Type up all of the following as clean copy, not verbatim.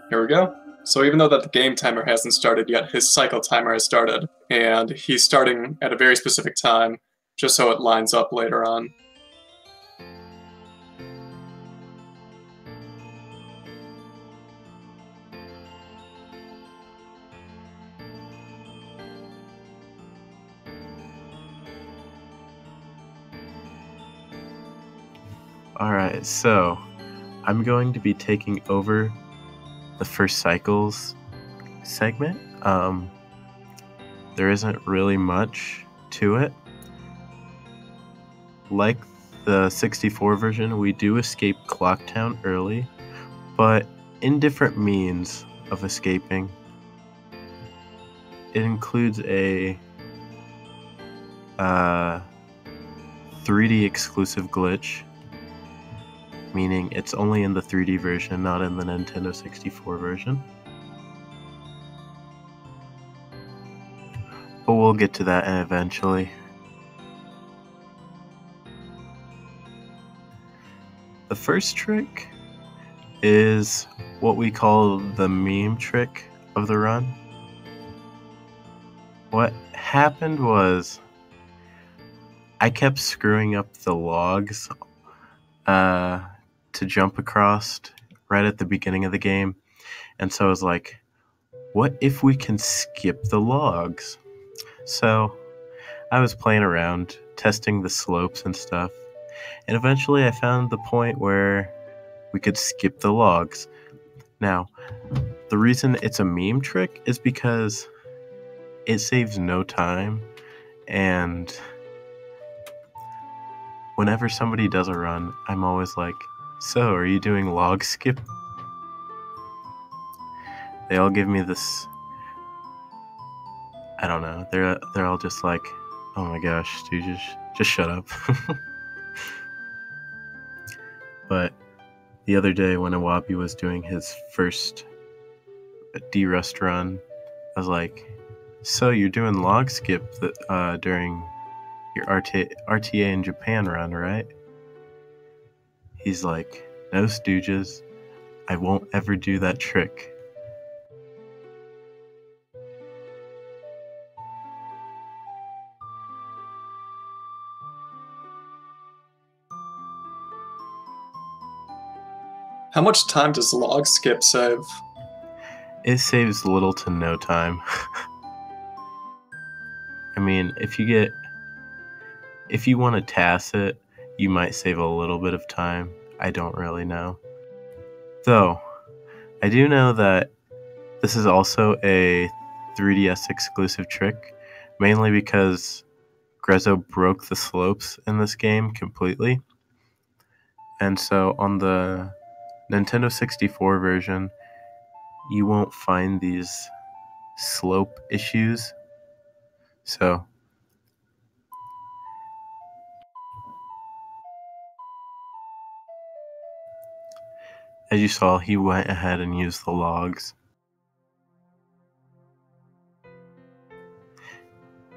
Here we go. So even though that the game timer hasn't started yet, his cycle timer has started, and he's starting at a very specific time, just so it lines up later on. Alright, so I'm going to be taking over the first cycles segment. There isn't really much to it. Like the 64 version, we do escape Clocktown early, but in different means of escaping. It includes a 3D exclusive glitch, meaning it's only in the 3D version, not in the Nintendo 64 version. But we'll get to that eventually. The first trick is what we call the meme trick of the run. What happened was I kept screwing up the logs to jump across right at the beginning of the game. And so I was like, what if we can skip the logs? So I was playing around, testing the slopes and stuff. And eventually I found the point where we could skip the logs. Now, the reason it's a meme trick is because it saves no time, and whenever somebody does a run, I'm always like, so, are you doing log skip? They all give me this, I don't know, they're all just like, oh my gosh, dude, just shut up. But the other day when Iwabi was doing his first D-Rust run, I was like, so you're doing log skip during your RTA in Japan run, right? He's like, no, Stooges, I won't ever do that trick. How much time does log skip save? It saves little to no time. I mean, if you want to task it, you might save a little bit of time. I don't really know. Though, I do know that this is also a 3DS exclusive trick, mainly because Grezzo broke the slopes in this game completely. And so on the Nintendo 64 version, you won't find these slope issues. So as you saw, he went ahead and used the logs.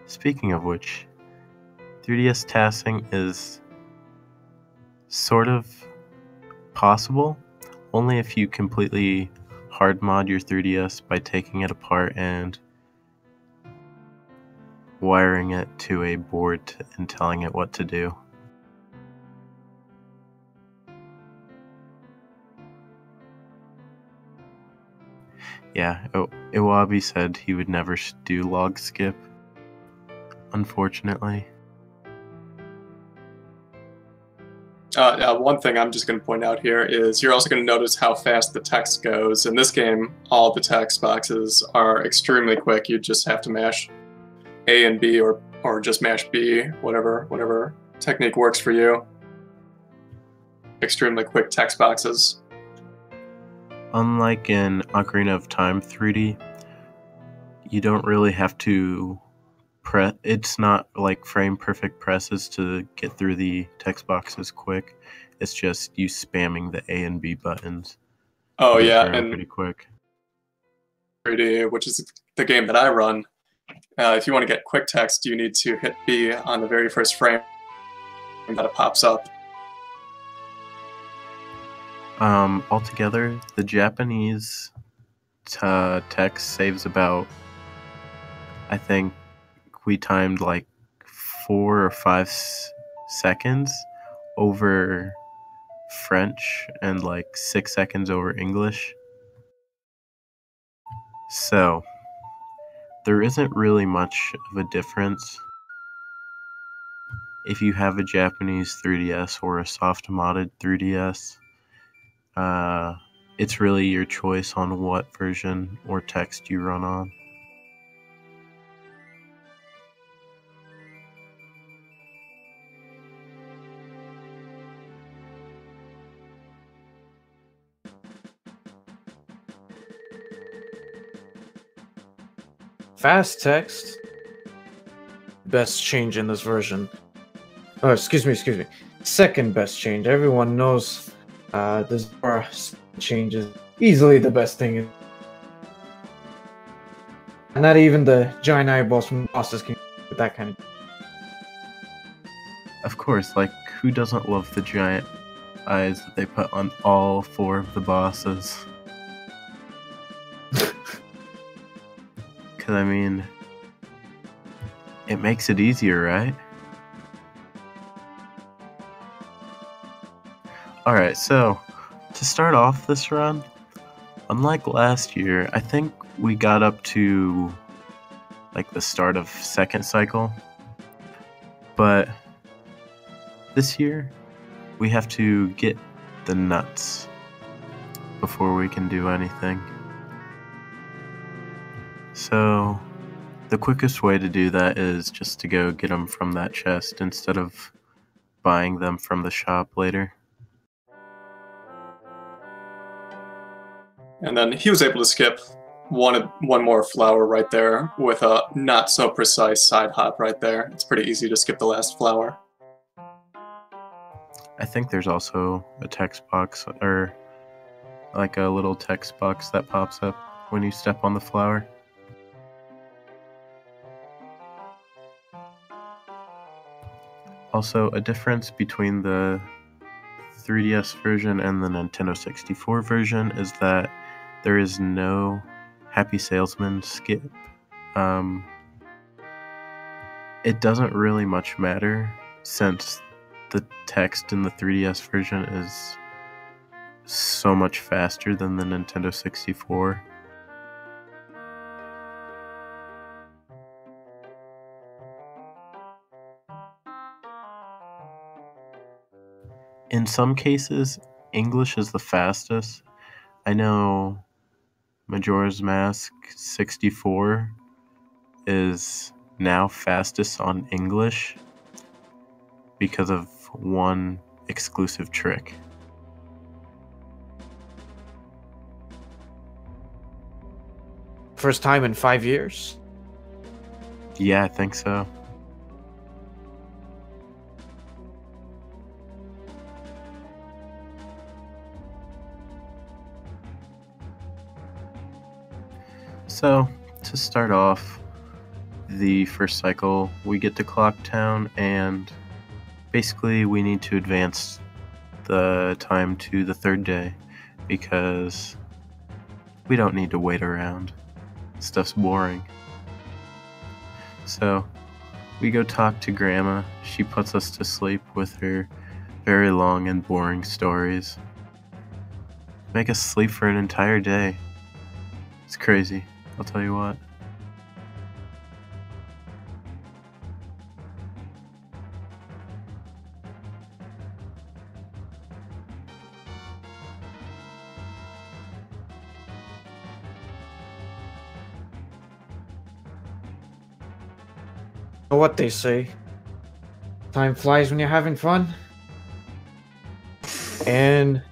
Speaking of which, 3DS tasking is sort of possible, only if you completely hard mod your 3DS by taking it apart and wiring it to a board and telling it what to do. Yeah, Iwabi said he would never do log skip, unfortunately. One thing I'm just going to point out here is you're also going to notice how fast the text goes. In this game, all the text boxes are extremely quick. You just have to mash A and B or just mash B, whatever technique works for you. Extremely quick text boxes. Unlike in Ocarina of Time 3D, you don't really have to press. It's not like frame perfect presses to get through the text boxes quick. It's just you spamming the A and B buttons. Oh yeah, and pretty quick. 3D, which is the game that I run. If you want to get quick text, you need to hit B on the very first frame that it pops up. Altogether, the Japanese text saves about, I think we timed like 4 or 5 seconds over French and like 6 seconds over English. So there isn't really much of a difference if you have a Japanese 3DS or a soft modded 3DS. It's really your choice on what version or text you run on. Fast text. Best change in this version. Oh, excuse me. Second best change. Everyone knows this change is easily the best thing. Not even the giant eyeballs from bosses can with that kind of. Of course, like, who doesn't love the giant eyes that they put on all 4 of the bosses? Because, I mean, it makes it easier, right? Alright, so, to start off this run, unlike last year, I think we got up to, like, the start of second cycle. But this year, we have to get the nuts before we can do anything. So, the quickest way to do that is just to go get them from that chest instead of buying them from the shop later. And then he was able to skip one more flower right there with a not so precise side hop right there. It's pretty easy to skip the last flower. I think there's also a text box, or like a little text box that pops up when you step on the flower. Also, a difference between the 3DS version and the Nintendo 64 version is that there is no Happy Salesman skip. It doesn't really much matter since the text in the 3DS version is so much faster than the Nintendo 64. In some cases, English is the fastest. I know Majora's Mask 64 is now fastest on English because of one exclusive trick. First time in 5 years? Yeah, I think so. So, to start off the first cycle, we get to Clock Town, and basically we need to advance the time to the third day because we don't need to wait around. Stuff's boring. So, we go talk to Grandma. She puts us to sleep with her very long and boring stories. Make us sleep for an entire day. It's crazy, I'll tell you what. Know what they say. Time flies when you're having fun. And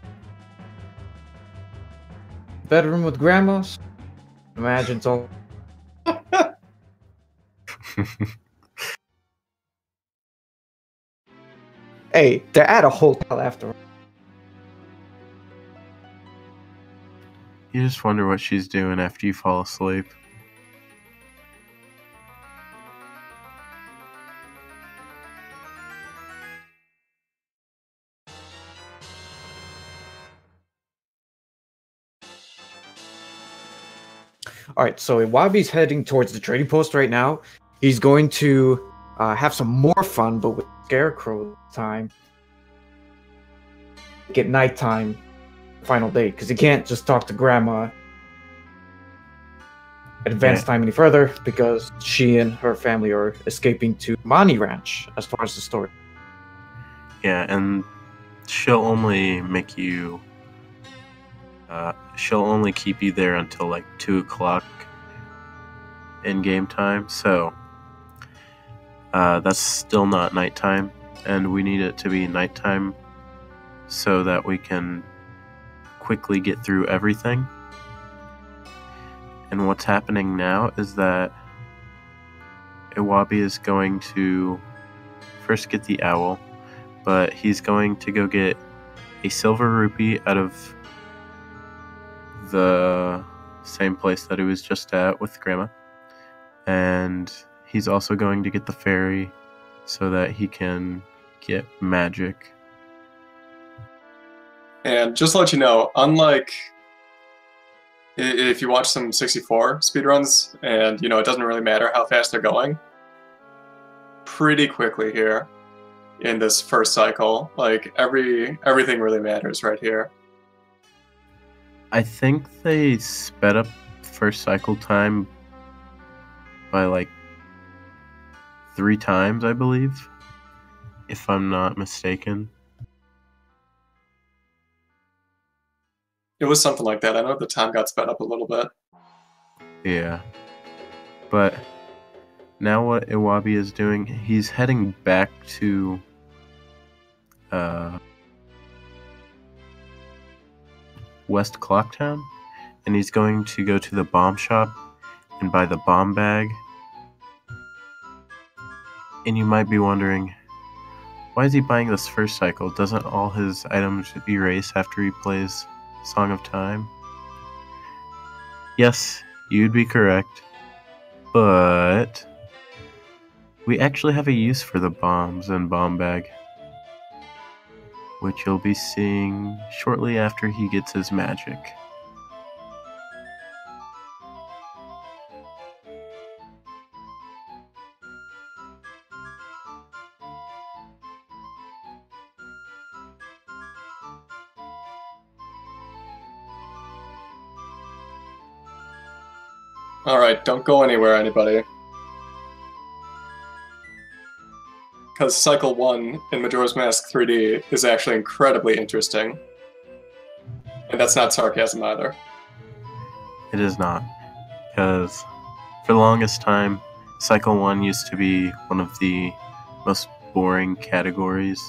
bedroom with grandmas. Imagine it's all. Hey, they're at a hotel after all. You just wonder what she's doing after you fall asleep. All right, so Iwabi's heading towards the trading post right now. He's going to have some more fun, but with Scarecrow time. Get nighttime, final day, because he can't just talk to Grandma at advance time any further because she and her family are escaping to Mani Ranch, as far as the story. Yeah, and she'll only make you. She'll only keep you there until like 2 o'clock in game time, so that's still not nighttime, and we need it to be nighttime so that we can quickly get through everything. And what's happening now is that Iwabi is going to first get the owl, but he's going to go get a silver rupee out of the same place that he was just at with Grandma. And he's also going to get the fairy so that he can get magic. And just to let you know, unlike if you watch some 64 speedruns and, it doesn't really matter how fast they're going, pretty quickly here in this first cycle, like everything really matters right here. I think they sped up first cycle time by like 3 times, I believe, if I'm not mistaken. It was something like that. I know the time got sped up a little bit. Yeah. But now what Iwabi is doing, he's heading back to West Clocktown, and he's going to go to the bomb shop and buy the bomb bag. And you might be wondering, why is he buying this first cycle? Doesn't all his items erase after he plays Song of Time? Yes, you'd be correct. But we actually have a use for the bombs and bomb bag, which you'll be seeing shortly after he gets his magic. Alright, don't go anywhere, anybody. Because Cycle 1 in Majora's Mask 3D is actually incredibly interesting. And that's not sarcasm either. It is not, because for the longest time, Cycle 1 used to be one of the most boring categories,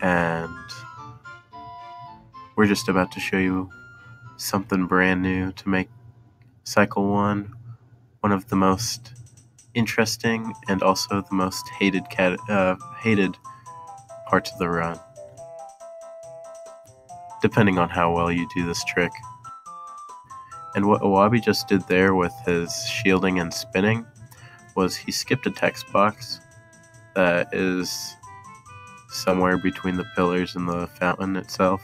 and we're just about to show you something brand new to make Cycle 1 one of the most interesting and also the most hated parts of the run, depending on how well you do this trick. And what Iwabi just did there with his shielding and spinning was he skipped a text box that is somewhere between the pillars and the fountain itself.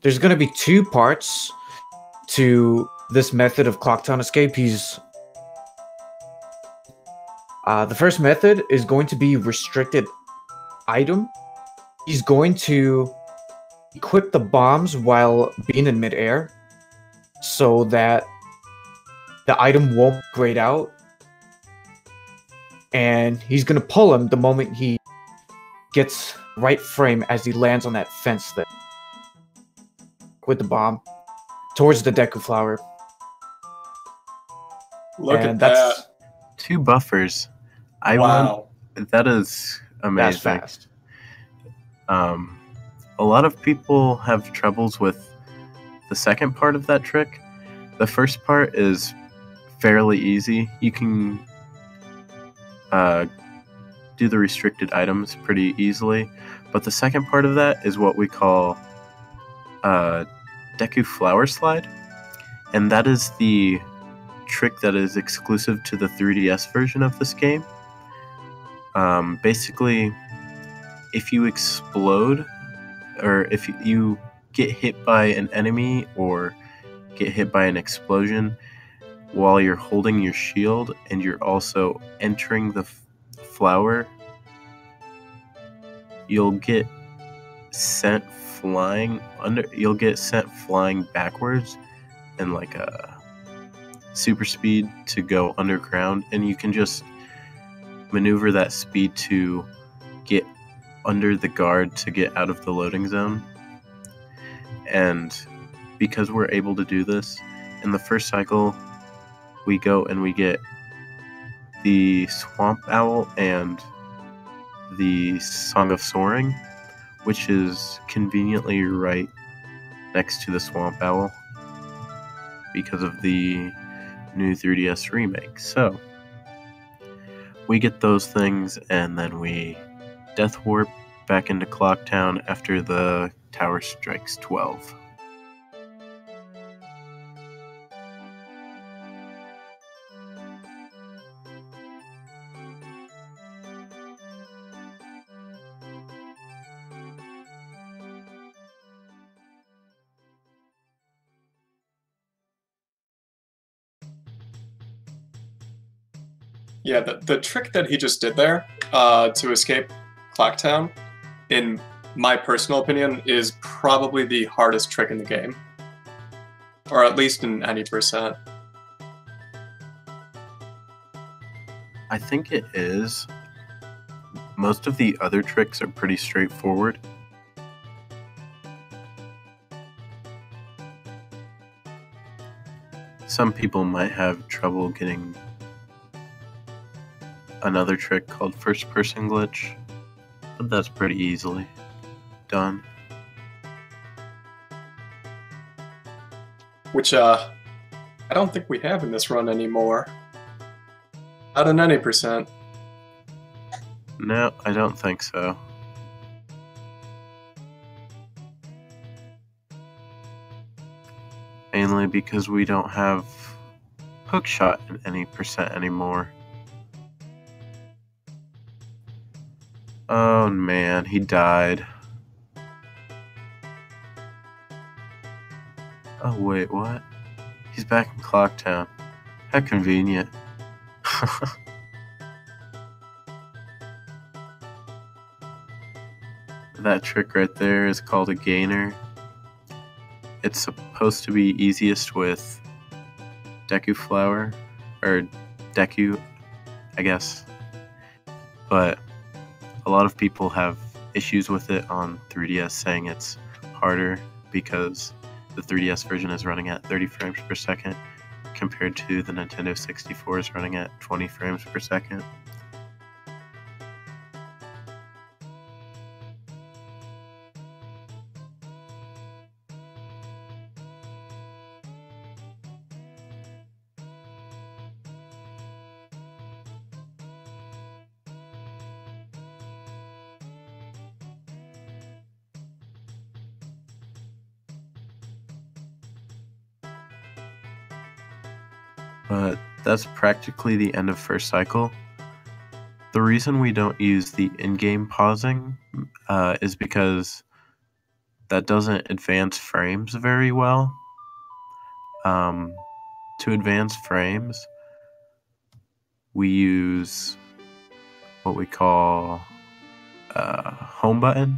There's going to be 2 parts to this method of Clocktown Escape. The first method is going to be restricted item. He's going to equip the bombs while being in midair so that the item won't grade out. And he's going to pull him the moment he gets right frame as he lands on that fence there with the bomb towards the Deku Flower. Look at that. 2 buffers. Wow. That is amazing. That's fast. A lot of people have troubles with the second part of that trick. The first part is fairly easy. You can do the restricted items pretty easily, but the second part of that is what we call Deku Flower Slide, and that is the trick that is exclusive to the 3DS version of this game. Basically, if you explode, or if you get hit by an enemy or get hit by an explosion while you're holding your shield and you're also entering the flower, you'll get sent flying backwards in like a super speed to go underground, and you can just maneuver that speed to get under the guard to get out of the loading zone. And because we're able to do this, in the first cycle we go and we get the Swamp Owl and the Song of Soaring, which is conveniently right next to the Swamp Owl because of the new 3DS remake. So we get those things, and then we death warp back into Clocktown after the tower strikes 12. Yeah, the trick that he just did there to escape Clocktown, in my personal opinion, is probably the hardest trick in the game. Or at least in any percent. I think it is. Most of the other tricks are pretty straightforward. Some people might have trouble getting another trick called first person glitch, but that's pretty easily done. Which I don't think we have in this run anymore. Not in any percent. No, I don't think so. Mainly because we don't have hookshot in any percent anymore. Oh man, he died. Oh wait, what? He's back in Clocktown. How convenient. That trick right there is called a gainer. It's supposed to be easiest with Deku Flower, or Deku, I guess. But a lot of people have issues with it on 3DS, saying it's harder because the 3DS version is running at 30 frames per second compared to the Nintendo 64 is running at 20 frames per second. But that's practically the end of first cycle. The reason we don't use the in-game pausing is because that doesn't advance frames very well. To advance frames, we use what we call home button,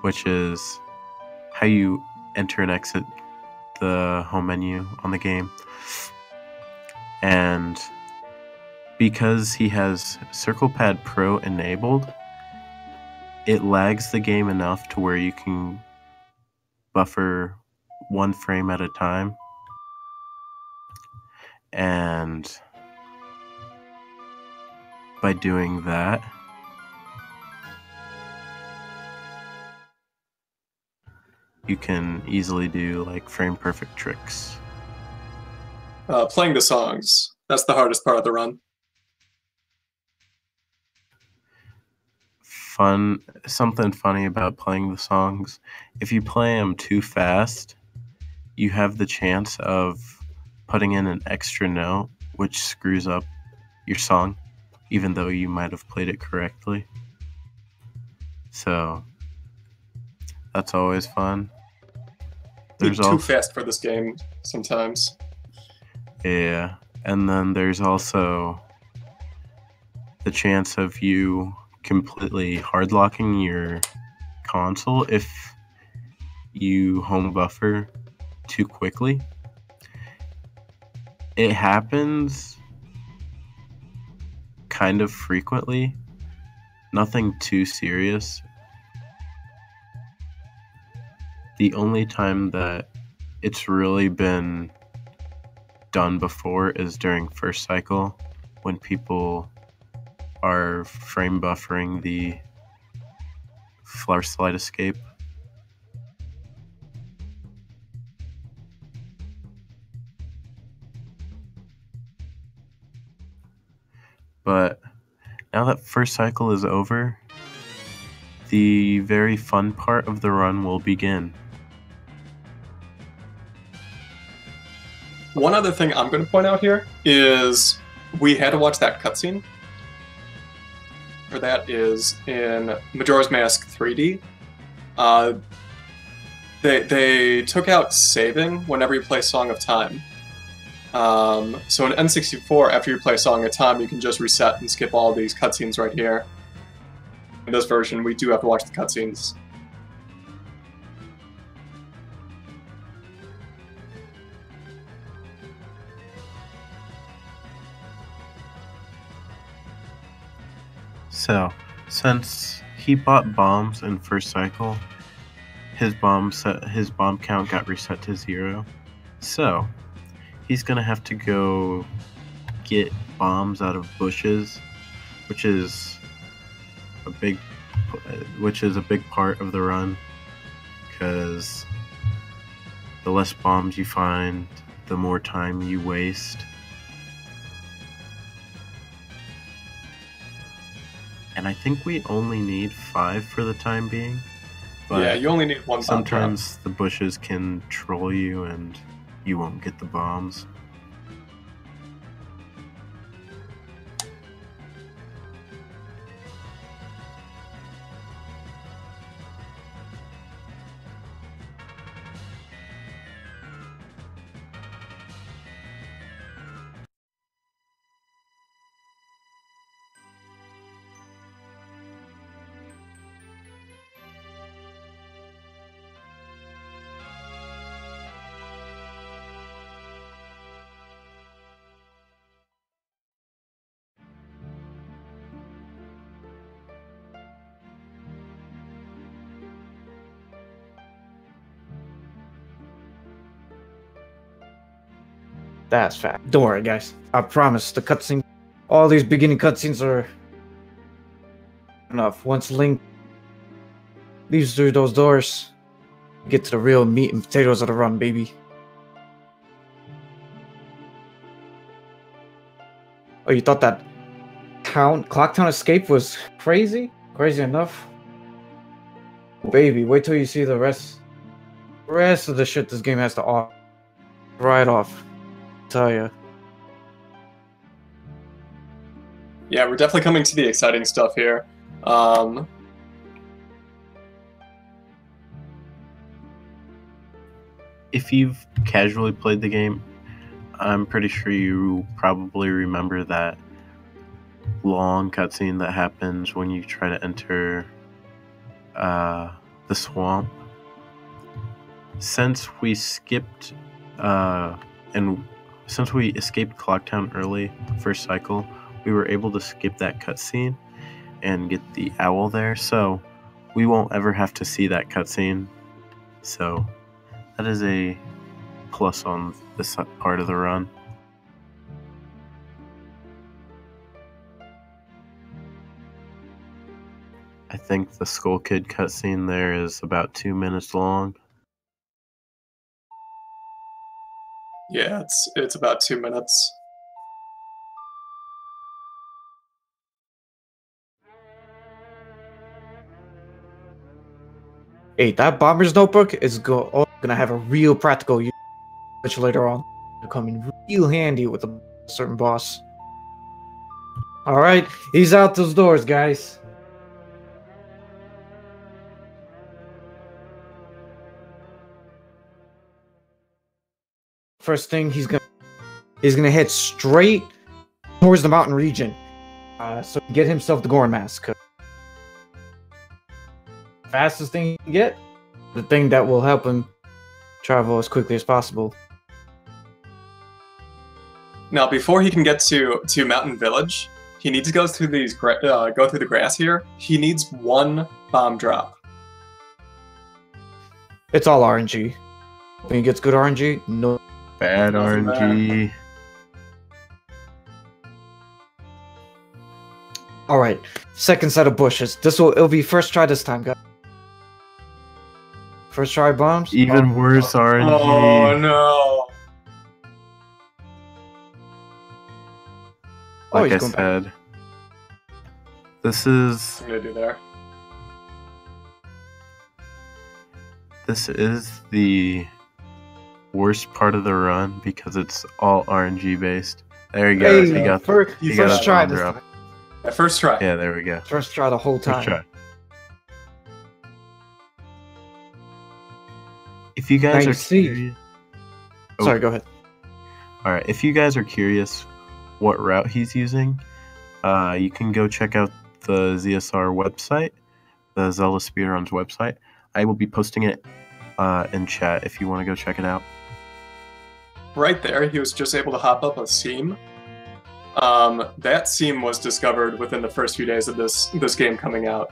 which is how you enter and exit the home menu on the game. And because he has Circle Pad Pro enabled, it lags the game enough to where you can buffer one frame at a time. And by doing that, you can easily do like frame perfect tricks. Playing the songs, that's the hardest part of the run. Something funny about playing the songs, if you play them too fast, you have the chance of putting in an extra note, which screws up your song. even though you might have played it correctly. So that's always fun. There's too fast for this game sometimes. Yeah, and then there's also the chance of you completely hard locking your console if you home buffer too quickly. It happens kind of frequently, nothing too serious. The only time that it's really been done before is during first cycle, when people are frame buffering the floor slide escape. But now that first cycle is over, the very fun part of the run will begin. One other thing I'm going to point out here is we had to watch that cutscene. For that is in Majora's Mask 3D. They took out saving whenever you play Song of Time. So in N64, after you play Song of Time, you can just reset and skip all these cutscenes right here. In this version, we do have to watch the cutscenes. So, since he bought bombs in first cycle, his bomb count got reset to 0. So, he's gonna have to go get bombs out of bushes, which is a big part of the run, because the less bombs you find, the more time you waste. And I think we only need 5 for the time being. But yeah, you only need 1 bomb. Sometimes the bushes can troll you and you won't get the bombs. That's fact. Don't worry, guys. I promise. The cutscene, all these beginning cutscenes are enough. Once Link leaves through those doors, get to the real meat and potatoes of the run, baby. Oh, you thought that Clock Town escape was crazy? Crazy enough? Baby, wait till you see the rest of the shit this game has to offer. Right off. Tell ya. Yeah, we're definitely coming to the exciting stuff here. If you've casually played the game, I'm pretty sure you probably remember that long cutscene that happens when you try to enter the swamp. Since we escaped Clocktown early, first cycle, we were able to skip that cutscene and get the owl there, so we won't ever have to see that cutscene. So that is a plus on this part of the run. I think the Skull Kid cutscene there is about 2 minutes long. Yeah, it's about 2 minutes. Hey, that Bomber's Notebook is gonna have a real practical use which later on will come in real handy with a certain boss. All right, he's out those doors, guys. First thing, he's gonna head straight towards the mountain region, so get himself the Goron mask. Fastest thing he can get, the thing that will help him travel as quickly as possible. Now, before he can get to Mountain Village, he needs to go through go through the grass here. He needs one bomb drop. It's all RNG. When he gets good RNG, no Bad Doesn't RNG. All right, second set of bushes. It'll be first try this time, guys. First try bombs. Even worse RNG. Oh no! Like I he's going said, back. this is What's he gonna do there? the worst part of the run because it's all RNG based. There you go. Hey, he got first a try bomb this drop. time. Yeah, first try. Yeah, there we go. First try the whole time. First try. If you guys Now are you see. curious, Sorry, go ahead. all right. If you guys are curious what route he's using, you can go check out the ZSR website, the Zelda Speedruns website. I will be posting it in chat if you want to go check it out. Right there, he was just able to hop up a seam. That seam was discovered within the first few days of this game coming out.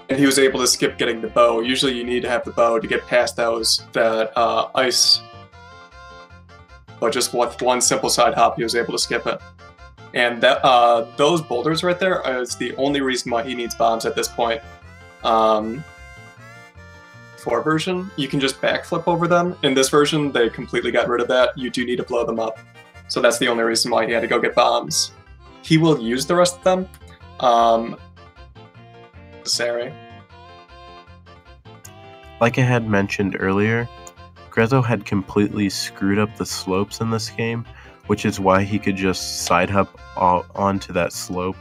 And he was able to skip getting the bow. Usually you need to have the bow to get past that ice. But just with one simple side hop, he was able to skip it. And that those boulders right there is the only reason why he needs bombs at this point. 4 version, you can just backflip over them. In this version, they completely got rid of that. You do need to blow them up. So that's the only reason why he had to go get bombs. He will use the rest of them. Necessary. Like I had mentioned earlier, Grezzo had completely screwed up the slopes in this game, which is why he could just side hop onto that slope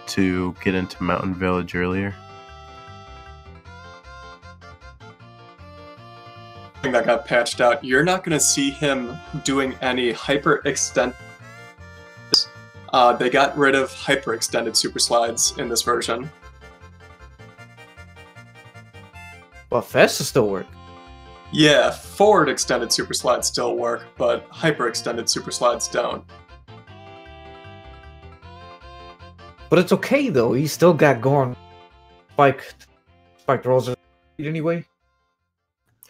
to get into Mountain Village earlier. That got patched out. You're not going to see him doing any hyper-extend. They got rid of hyper-extended super slides in this version. Well, fast still work. Yeah, forward extended super slides still work, but hyper-extended super slides don't. But it's okay though. He still got Goron spiked rolls anyway.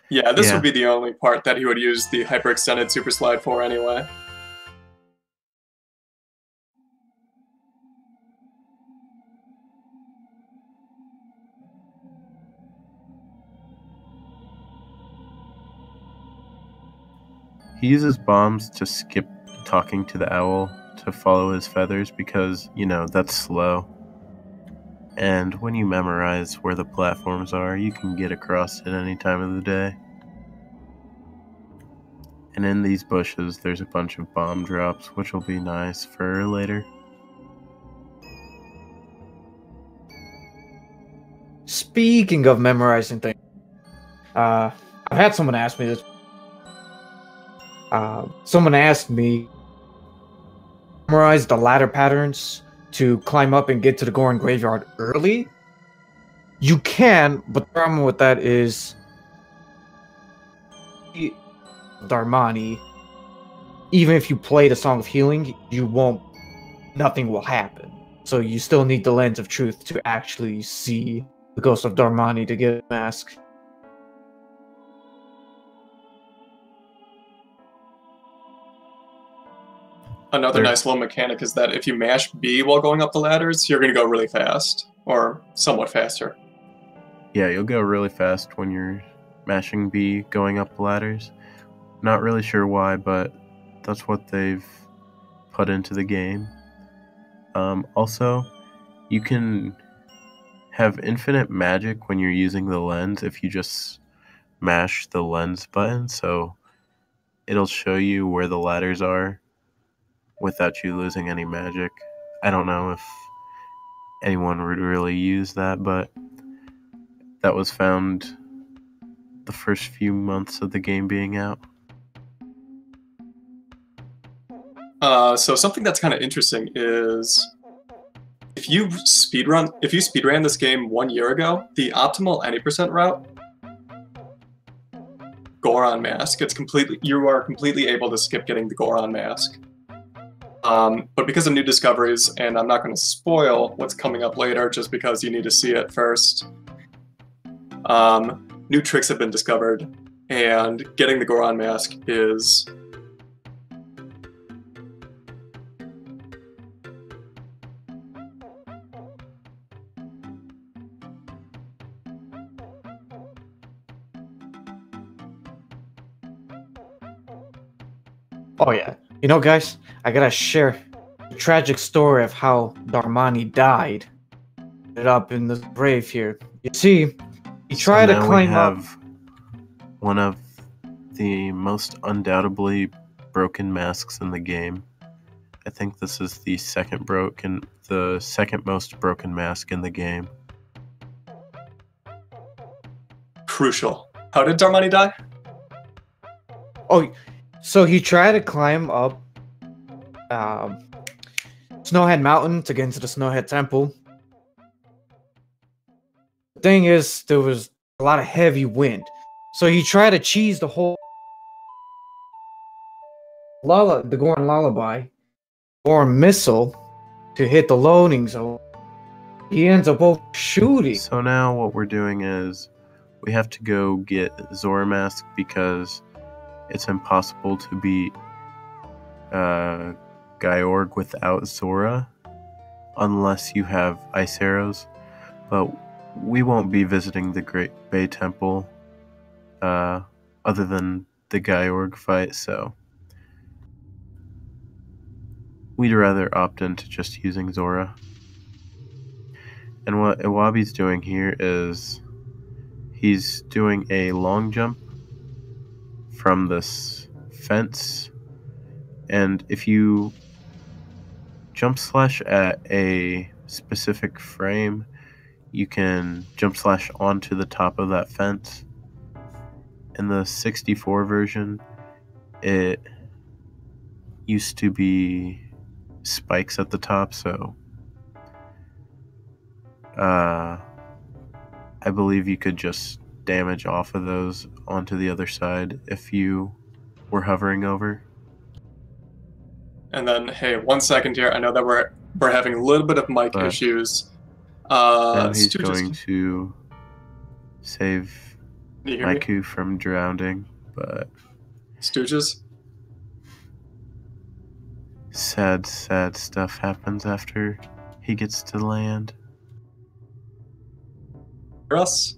Yeah, this Yeah. would be the only part that he would use the hyper-extended super slide for anyway. He uses bombs to skip talking to the owl to follow his feathers because, you know, that's slow. And when you memorize where the platforms are, you can get across at any time of the day. And in these bushes, there's a bunch of bomb drops, which will be nice for later. Speaking of memorizing things, I've had someone ask me this. Someone asked me memorize the ladder patterns to climb up and get to the Goron graveyard early. You can, but the problem with that is Darmani. Even if you play the Song of Healing, nothing will happen. So you still need the Lens of Truth to actually see the Ghost of Darmani to get a mask. Another nice little mechanic is that if you mash B while going up the ladders, you're going to go really fast, or somewhat faster. Yeah, you'll go really fast when you're mashing B going up the ladders. Not really sure why, but that's what they've put into the game. Also, you can have infinite magic when you're using the lens if you just mash the lens button, so it'll show you where the ladders are without you losing any magic. I don't know if anyone would really use that, but that was found the first few months of the game being out. So something that's kind of interesting is if you speedran this game 1 year ago, the optimal any percent route, Goron mask, you are completely able to skip getting the Goron mask. But because of new discoveries, and I'm not going to spoil what's coming up later just because you need to see it first, new tricks have been discovered, and getting the Goron mask is Oh yeah. You know, guys, I gotta share the tragic story of how Darmani died. Ended up in this grave here. You see, he tried to climb up. We have one of the most undoubtedly broken masks in the game. I think this is the second most broken mask in the game. crucial. How did Darmani die? Oh, so he tried to climb up Snowhead Mountain to get into the Snowhead Temple. The thing is, there was a lot of heavy wind. So he tried to cheese the whole the Goron Lullaby or missile to hit the loading zone. He ends up both shooting. So now what we're doing is we have to go get Zora Mask because it's impossible to beat Gyorg without Zora unless you have ice arrows. But we won't be visiting the Great Bay Temple other than the Gyorg fight, so we'd rather opt into just using Zora. And what Iwabi's doing here is he's doing a long jump from this fence, and if you jump slash at a specific frame, you can jump slash onto the top of that fence. In the 64 version, it used to be spikes at the top, so I believe you could just damage off of those onto the other side if you were hovering over. And then, hey, 1 second here. I know that we're having a little bit of mic issues. Now he's going to save Maiku from drowning, but Stooges? sad stuff happens after he gets to land. Hear us?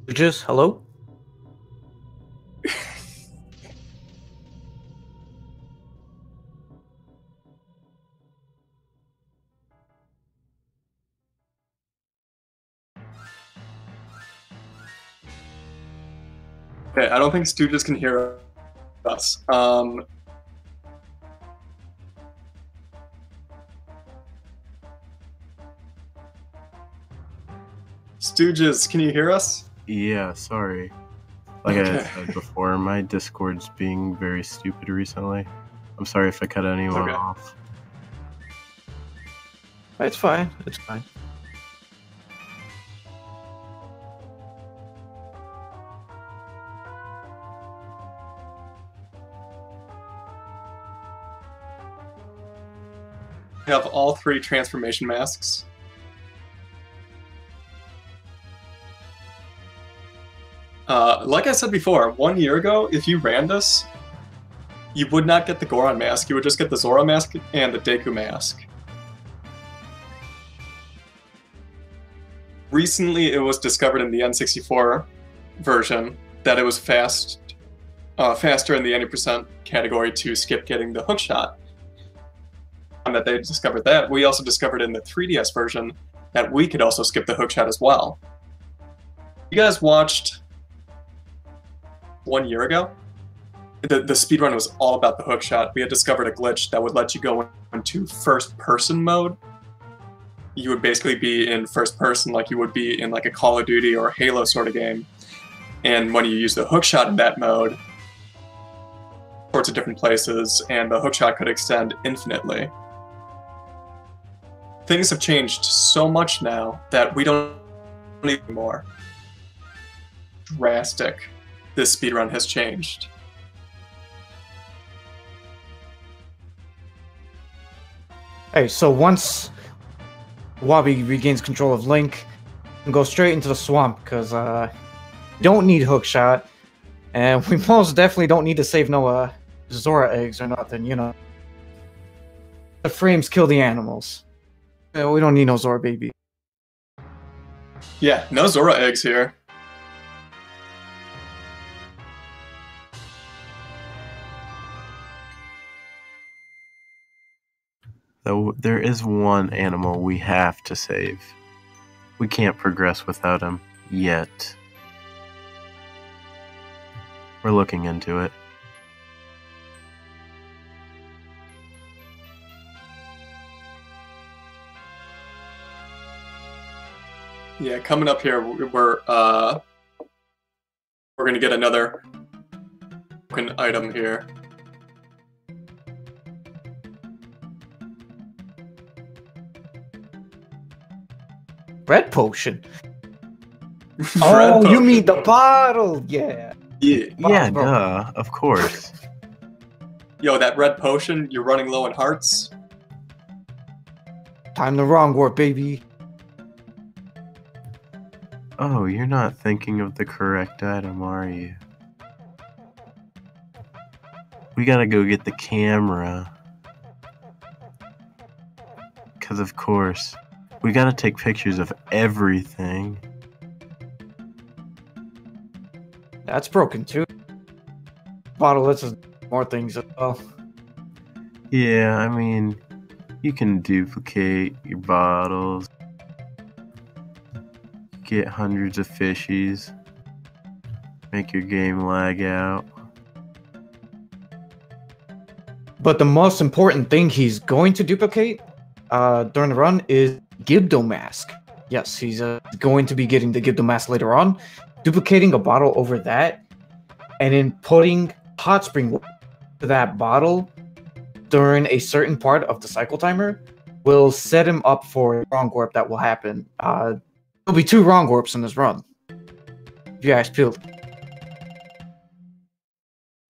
Just hello? Okay, I don't think Stooges can hear us. Stooges, can you hear us? Yeah, sorry. Like I said before, my Discord's being very stupid recently. I'm sorry if I cut anyone off. It's fine. It's fine. We have all 3 transformation masks. Like I said before, 1 year ago, if you ran this, you would not get the Goron mask. You would just get the Zora mask and the Deku mask. Recently, it was discovered in the N64 version that it was faster in the any percent category to skip getting the hookshot. And that they discovered that. We also discovered in the 3DS version that we could also skip the hookshot as well. You guys watched 1 year ago? the speedrun was all about the hook shot. We had discovered a glitch that would let you go into first-person mode. You would basically be in first person like you would be in like a Call of Duty or Halo sort of game. And when you use the hookshot in that mode, sorts of different places, and the hookshot could extend infinitely. Things have changed so much now that we don't need more. Drastic. This speedrun has changed. Hey, so once Iwabi regains control of Link, we can go straight into the swamp, because don't need hookshot, and we most definitely don't need to save no Zora eggs or nothing, you know. The frames kill the animals. We don't need no Zora baby. Yeah, no Zora eggs here. Though there is one animal we have to save. We can't progress without him yet. We're looking into it. Yeah, coming up here, we're gonna get another broken item here. Red potion. Red Oh, you potion. mean the bottle? Yeah. Yeah, bro. duh, of course. Yo, that red potion, you're running low in hearts? Time to wrong warp, baby. Oh, you're not thinking of the correct item, are you? We gotta go get the camera. Because of course, we gotta take pictures of everything. That's broken too. Bottle lets us do more things as well. Yeah, I mean, you can duplicate your bottles. Get hundreds of fishies. Make your game lag out. But the most important thing he's going to duplicate during the run is Gibdo mask. Yes, he's going to be getting the Gibdo mask later on. Duplicating a bottle over that, and then putting hot spring to that bottle during a certain part of the cycle timer will set him up for a wrong warp that will happen. There'll be 2 wrong warps in this run. If you guys peeled.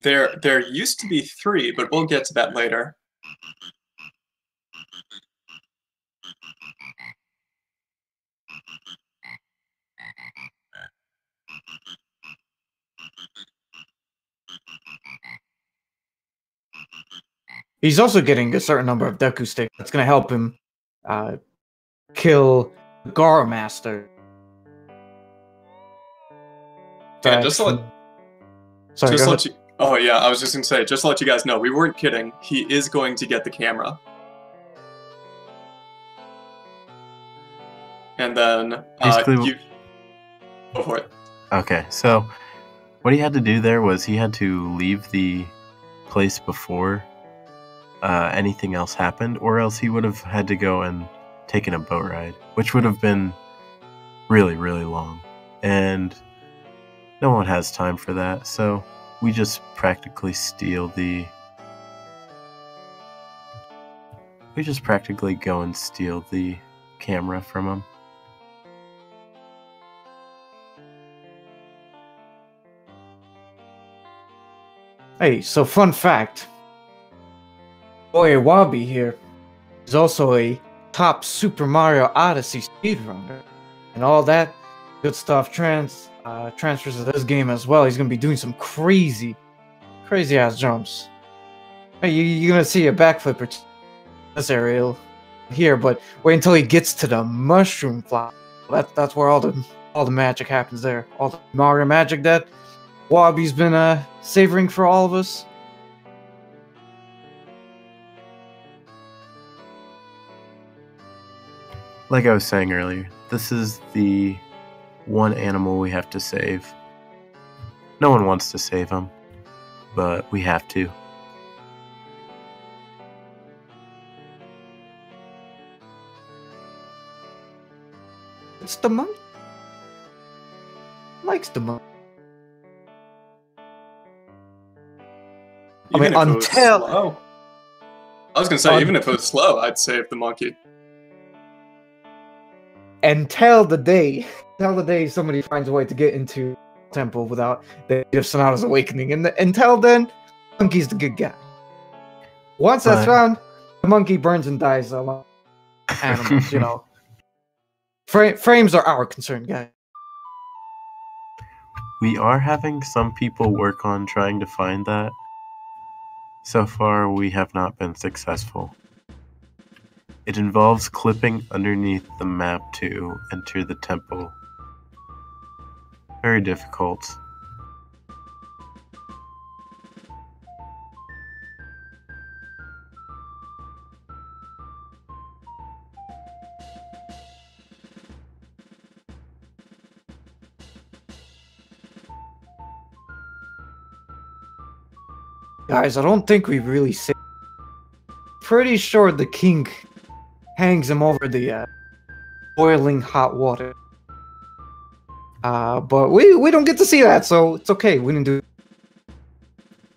There used to be 3, but we'll get to that later. He's also getting a certain number of Deku sticks. That's going to help him kill the Garo Master. Yeah, just to let, Sorry, just go let ahead. you. Oh yeah, I was just gonna say, just to let you guys know, we weren't kidding. He is going to get the camera, and then Basically, you go for it. Okay, so what he had to do there was he had to leave the place before anything else happened, or else he would have had to go and taken a boat ride, which would have been really, really long. And no one has time for that, so we just practically steal the... We just practically go and steal the camera from him. Hey, so fun fact. Boy, Iwabi here is also a top Super Mario Odyssey speedrunner. And all that good stuff transfers to this game as well. He's going to be doing some crazy ass jumps. Hey, you're going to see a backflip or this area here, but wait until he gets to the mushroom flop. That's where all the magic happens there. All the Mario magic that Wabi's been savoring for all of us. Like I was saying earlier, this is the one animal we have to save. No one wants to save him. but we have to. It's the monkey. Likes the monkey. Even I mean, if it was slow. I was gonna say, even if it was slow, I'd save the monkey. Until the day somebody finds a way to get into the temple without the day of Sonata's awakening. And until then, monkey's the good guy. Once that's found, the monkey burns and dies along animals, you know. Frames are our concern, guys. We are having some people work on trying to find that. So far, we have not been successful. It involves clipping underneath the map to enter the temple. Very difficult. Guys, I don't think we really say. Pretty sure the king hangs him over the boiling hot water. But we don't get to see that, so it's okay. We didn't do it.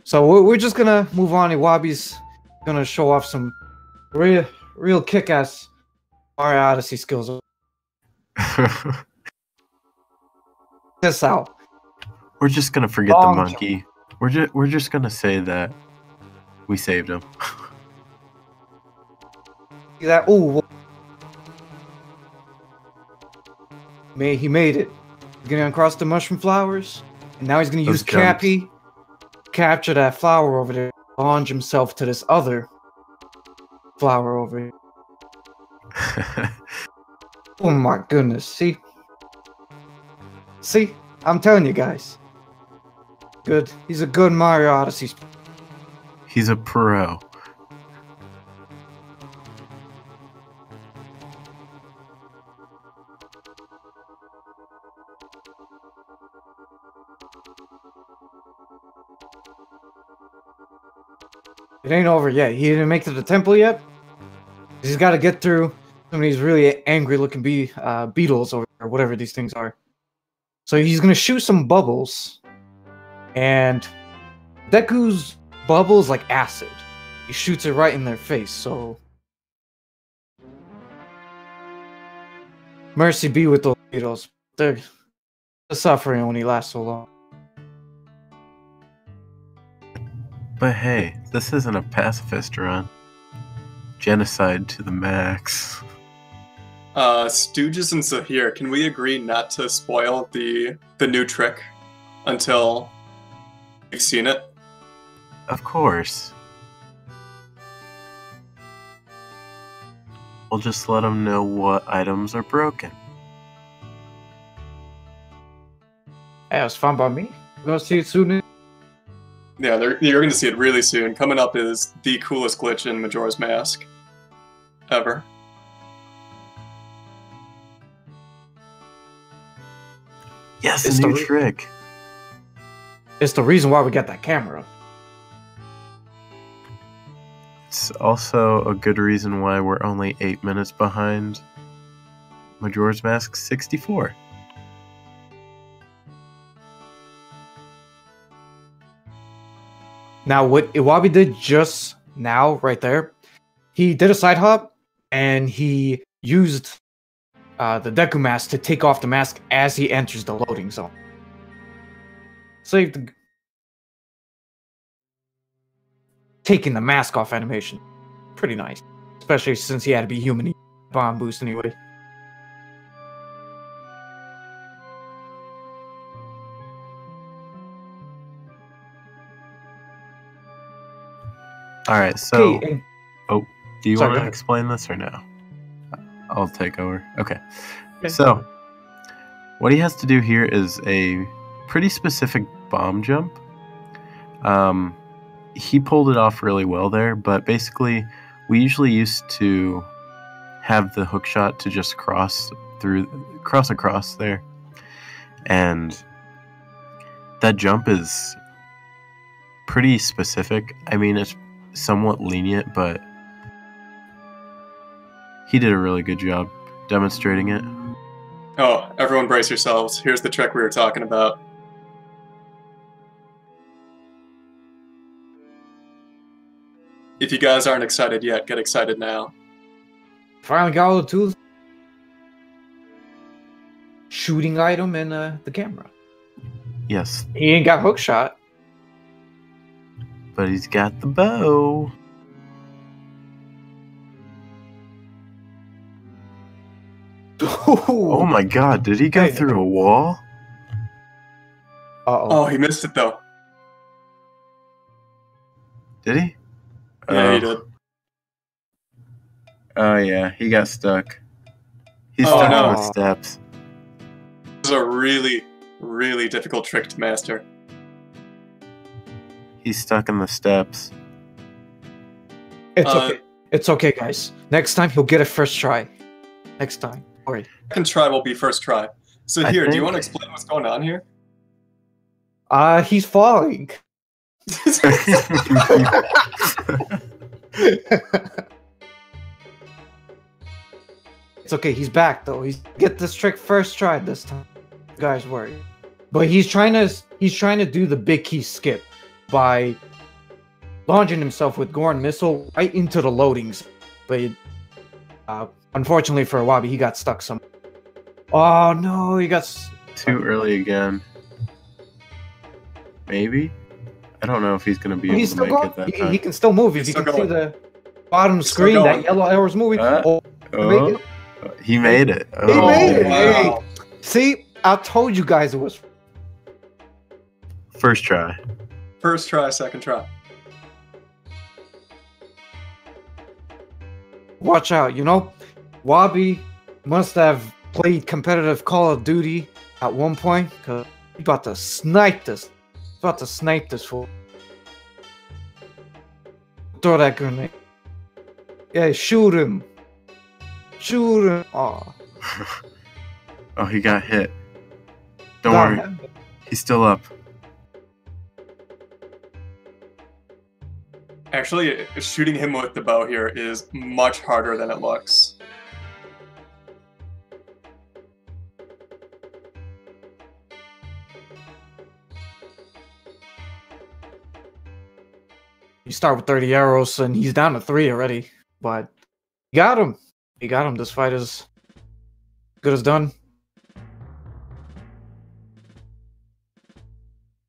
So we're just gonna move on. Iwabi's gonna show off some real kick-ass Mario Odyssey skills. This out. We're just gonna forget the monkey. We're just gonna say that we saved him. That he made it. He's gonna uncross the mushroom flowers, and now he's gonna use Cappy to capture that flower over there, launch himself to this other flower over here. Oh my goodness! See, I'm telling you guys. Good. He's a good Mario Odyssey. He's a pro. It ain't over yet. He didn't make it to the temple yet. He's got to get through some of these really angry-looking beetles or whatever these things are. So he's gonna shoot some bubbles. And Deku's bubbles like acid. He shoots it right in their face, so mercy be with those beetles. The suffering only lasts so long. But hey, this isn't a pacifist run. Genocide to the max. Stooges and Zahir, can we agree not to spoil the new trick until we've seen it? Of course. We'll just let them know what items are broken. Hey, it was fun by me. We're gonna see it soon. Yeah, you're gonna see it really soon. Coming up is the coolest glitch in Majora's Mask ever. Yes, it's a new trick. It's the reason why we got that camera. It's also a good reason why we're only 8 minutes behind Majora's Mask 64. Now, what Iwabi did just now, right there, he did a side hop, and he used the Deku mask to take off the mask as he enters the loading zone. Saved the taking the mask off animation. Pretty nice. Especially since he had to be human bomb boost anyway. Alright, so... Okay, do you want to explain this or no? I'll take over. Okay. So, what he has to do here is a pretty specific bomb jump. He pulled it off really well there, but basically, we usually used to have the hook shot to just cross across there. And that jump is pretty specific. I mean, it's somewhat lenient, but he did a really good job demonstrating it. Oh, everyone brace yourselves. Here's the trick we were talking about. If you guys aren't excited yet, get excited now. Finally got all the tools. Shooting item and the camera. Yes, He ain't got hookshot. but he's got the bow. Oh my god, did he go through a wall? Oh, he missed it though. Did he? Yeah, he did. Oh yeah, he got stuck. He's Oh, stuck no. on the steps. This is a really, really difficult trick to master. He's stuck in the steps. It's okay. It's okay, guys. Next time he'll get it first try. Next time. Alright. Second try will be first try. So I here, do you think- want to explain what's going on here? He's falling. It's okay, he's back though. He's get this trick first try this time. You guys worry. But he's trying to do the big key skip by launching himself with Goron missile right into the loadings. But unfortunately for Iwabi, he got stuck some. Oh no, he got Too early again. Maybe? I don't know if he's going to be able he's to still make going. it that He time. can still move. If He's you still can see going. the bottom still screen, going. that yellow arrow's moving. Oh, make it. he made it. He Oh, made it. Wow. See, I told you guys it was. First try. First try, second try. Watch out, you know, Wabi must have played competitive Call of Duty at one point, cause he's about to snipe this. He's about to snipe this fool. Throw that grenade. Yeah, shoot him. Shoot him. Oh, Oh, he got hit. Don't worry. He's still up. Actually, shooting him with the bow here is much harder than it looks. You start with 30 arrows, and he's down to 3 already. But he got him. He got him. This fight is good as done.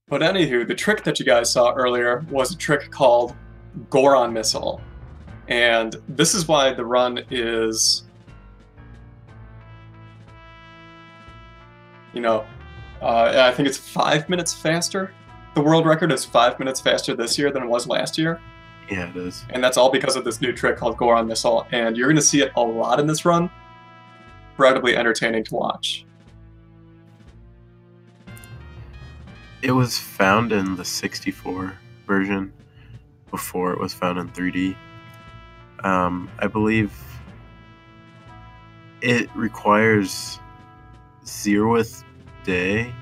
But anywho, the trick that you guys saw earlier was a trick called Goron Missile. And this is why the run is, I think it's 5 minutes faster. The world record is 5 minutes faster this year than it was last year. Yeah, it is. And that's all because of this new trick called Goron Missile. And you're going to see it a lot in this run. Incredibly entertaining to watch. It was found in the 64 version before it was found in 3D. I believe it requires 0th day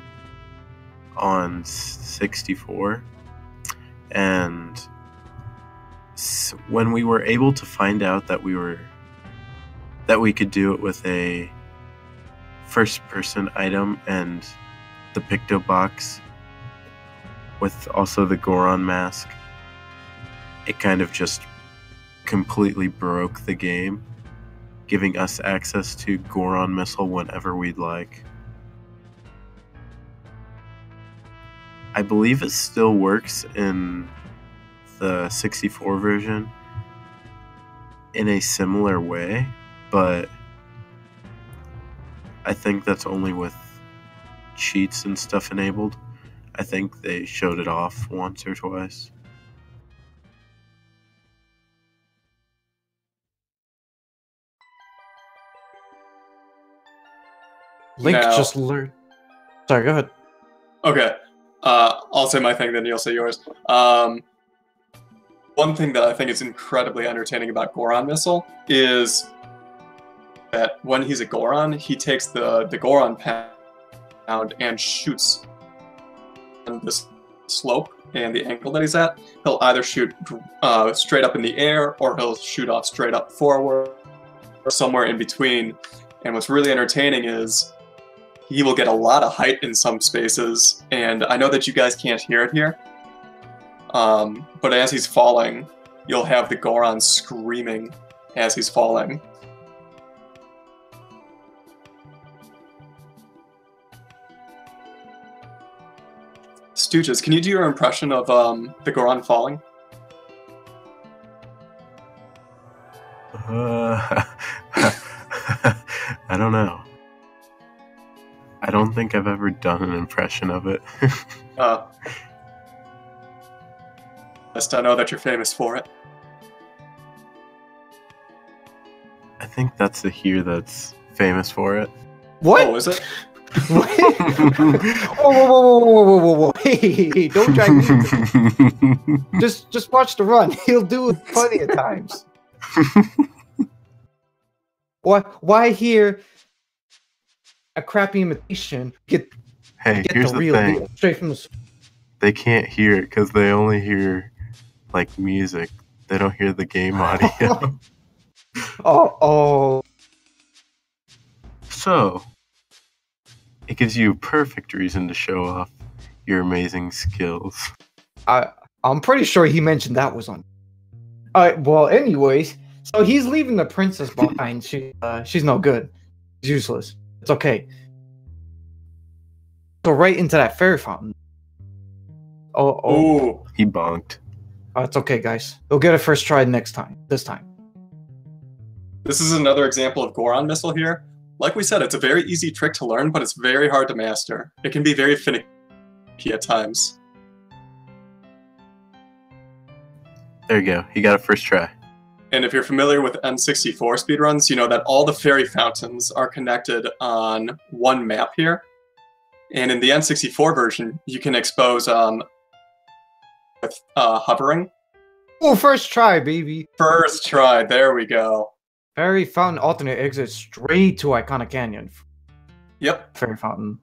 on 64, and when we were able to find out that we could do it with a first-person item and the Picto box with also the Goron mask, it kind of just completely broke the game, giving us access to Goron Missile whenever we'd like. I believe it still works in the 64 version in a similar way, but I think that's only with cheats and stuff enabled. I think they showed it off once or twice. Link Now- just learned. Sorry, go ahead. Okay. I'll say my thing, then you'll say yours. One thing that I think is incredibly entertaining about Goron Missile is that when he's a Goron, he takes the Goron pound and shoots this slope and the angle that he's at, he'll either shoot straight up in the air, or he'll shoot off straight up forward, or somewhere in between. And what's really entertaining is he will get a lot of height in some spaces, and I know that you guys can't hear it here, but as he's falling, you'll have the Goron screaming as he's falling. Stooges, can you do your impression of the Goron falling? I don't know. I don't think I've ever done an impression of it. Just I know that you're famous for it. I think that's the here that's famous for it. What? Oh, is it? Whoa, whoa. Hey, don't drag me. Just watch the run. He'll do it plenty of times. Why hear a crappy imitation? Get Here's the real thing. deal straight from the. They can't hear it because they only hear like music. They don't hear the game audio. Oh. So it gives you a perfect reason to show off your amazing skills. I'm pretty sure he mentioned that was on. Well, anyways, so he's leaving the princess behind. She's no good. She's useless. It's okay. So right into that fairy fountain. Oh. He bonked. It's okay, guys. We'll get a first try this time. This is another example of Goron missile here. Like we said, it's a very easy trick to learn, but it's very hard to master. It can be very finicky at times. There you go. He got it first try. And if you're familiar with N64 speedruns, you know that all the fairy fountains are connected on one map here. And in the N64 version, you can expose with hovering. Oh, first try, baby. First try, there we go. Fairy fountain alternate exit straight to Iconic Canyon. Yep. Fairy fountain.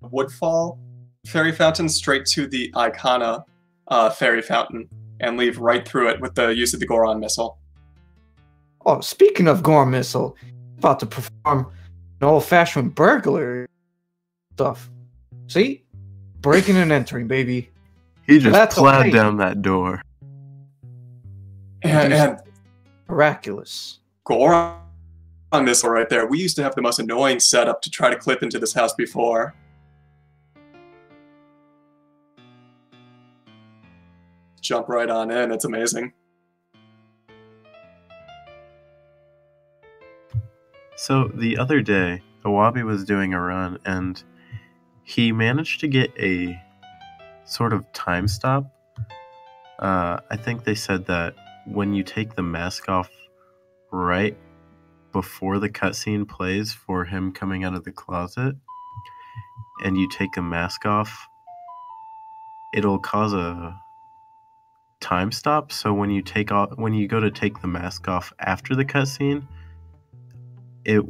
Woodfall fairy fountain straight to the Icona fairy fountain and leave right through it with the use of the Goron missile. Oh, speaking of Goron missile, about to perform an old-fashioned burglary stuff. See? Breaking and entering, baby. He just plowed okay. down that door. And Miraculous. Goron missile right there. We used to have the most annoying setup to try to clip into this house before. Jump right on in. It's amazing. So the other day, Iwabi was doing a run, and he managed to get a sort of time stop. I think they said that when you take the mask off right before the cutscene plays for him coming out of the closet, and you take a mask off, it'll cause a time stop. So when you go to take the mask off after the cutscene, it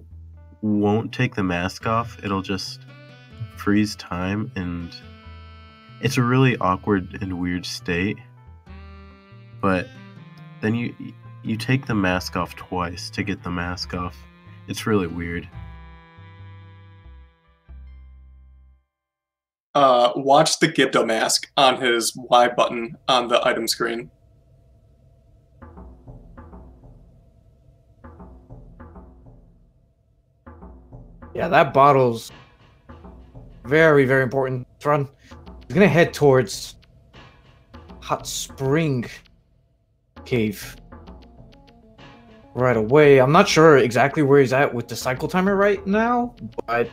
won't take the mask off. It'll just freeze time, and it's a really awkward and weird state. But then you take the mask off twice to get the mask off. It's really weird. Watch the Gibdo mask on his Y button on the item screen. Yeah, that bottle's very, very important. Run. He's gonna head towards Hot Spring Cave right away. I'm not sure exactly where he's at with the cycle timer right now, but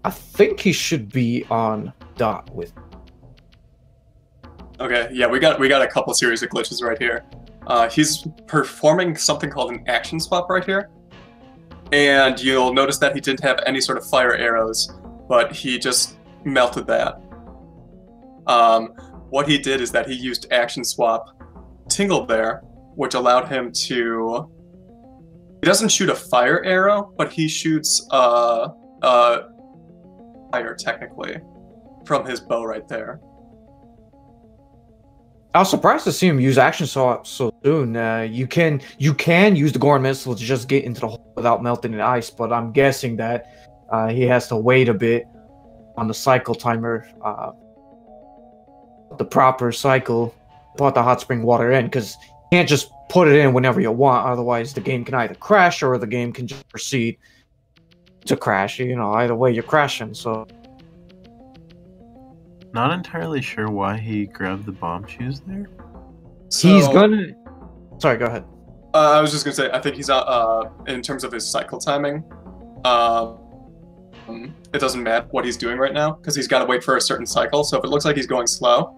I think he should be on dot with. Okay, yeah, we got a couple series of glitches right here. He's performing something called an action swap right here. And you'll notice that he didn't have any sort of fire arrows, but he just melted that. What he did is that he used action swap Tingle there, which allowed him to... He doesn't shoot a fire arrow, but he shoots fire, technically. from his bow right there. I was surprised to see him use action so soon. You can use the Goron missile to just get into the hole without melting the ice, but I'm guessing that he has to wait a bit on the cycle timer, the proper cycle, put the hot spring water in, because you can't just put it in whenever you want. Otherwise, the game can either crash or the game can just proceed to crash. You know, either way, you're crashing. So. Not entirely sure why he grabbed the bomb shoes there. So, He's gonna. Sorry, go ahead. I was just gonna say, I think he's in terms of his cycle timing. It doesn't matter what he's doing right now because he's got to wait for a certain cycle. So if it looks like he's going slow,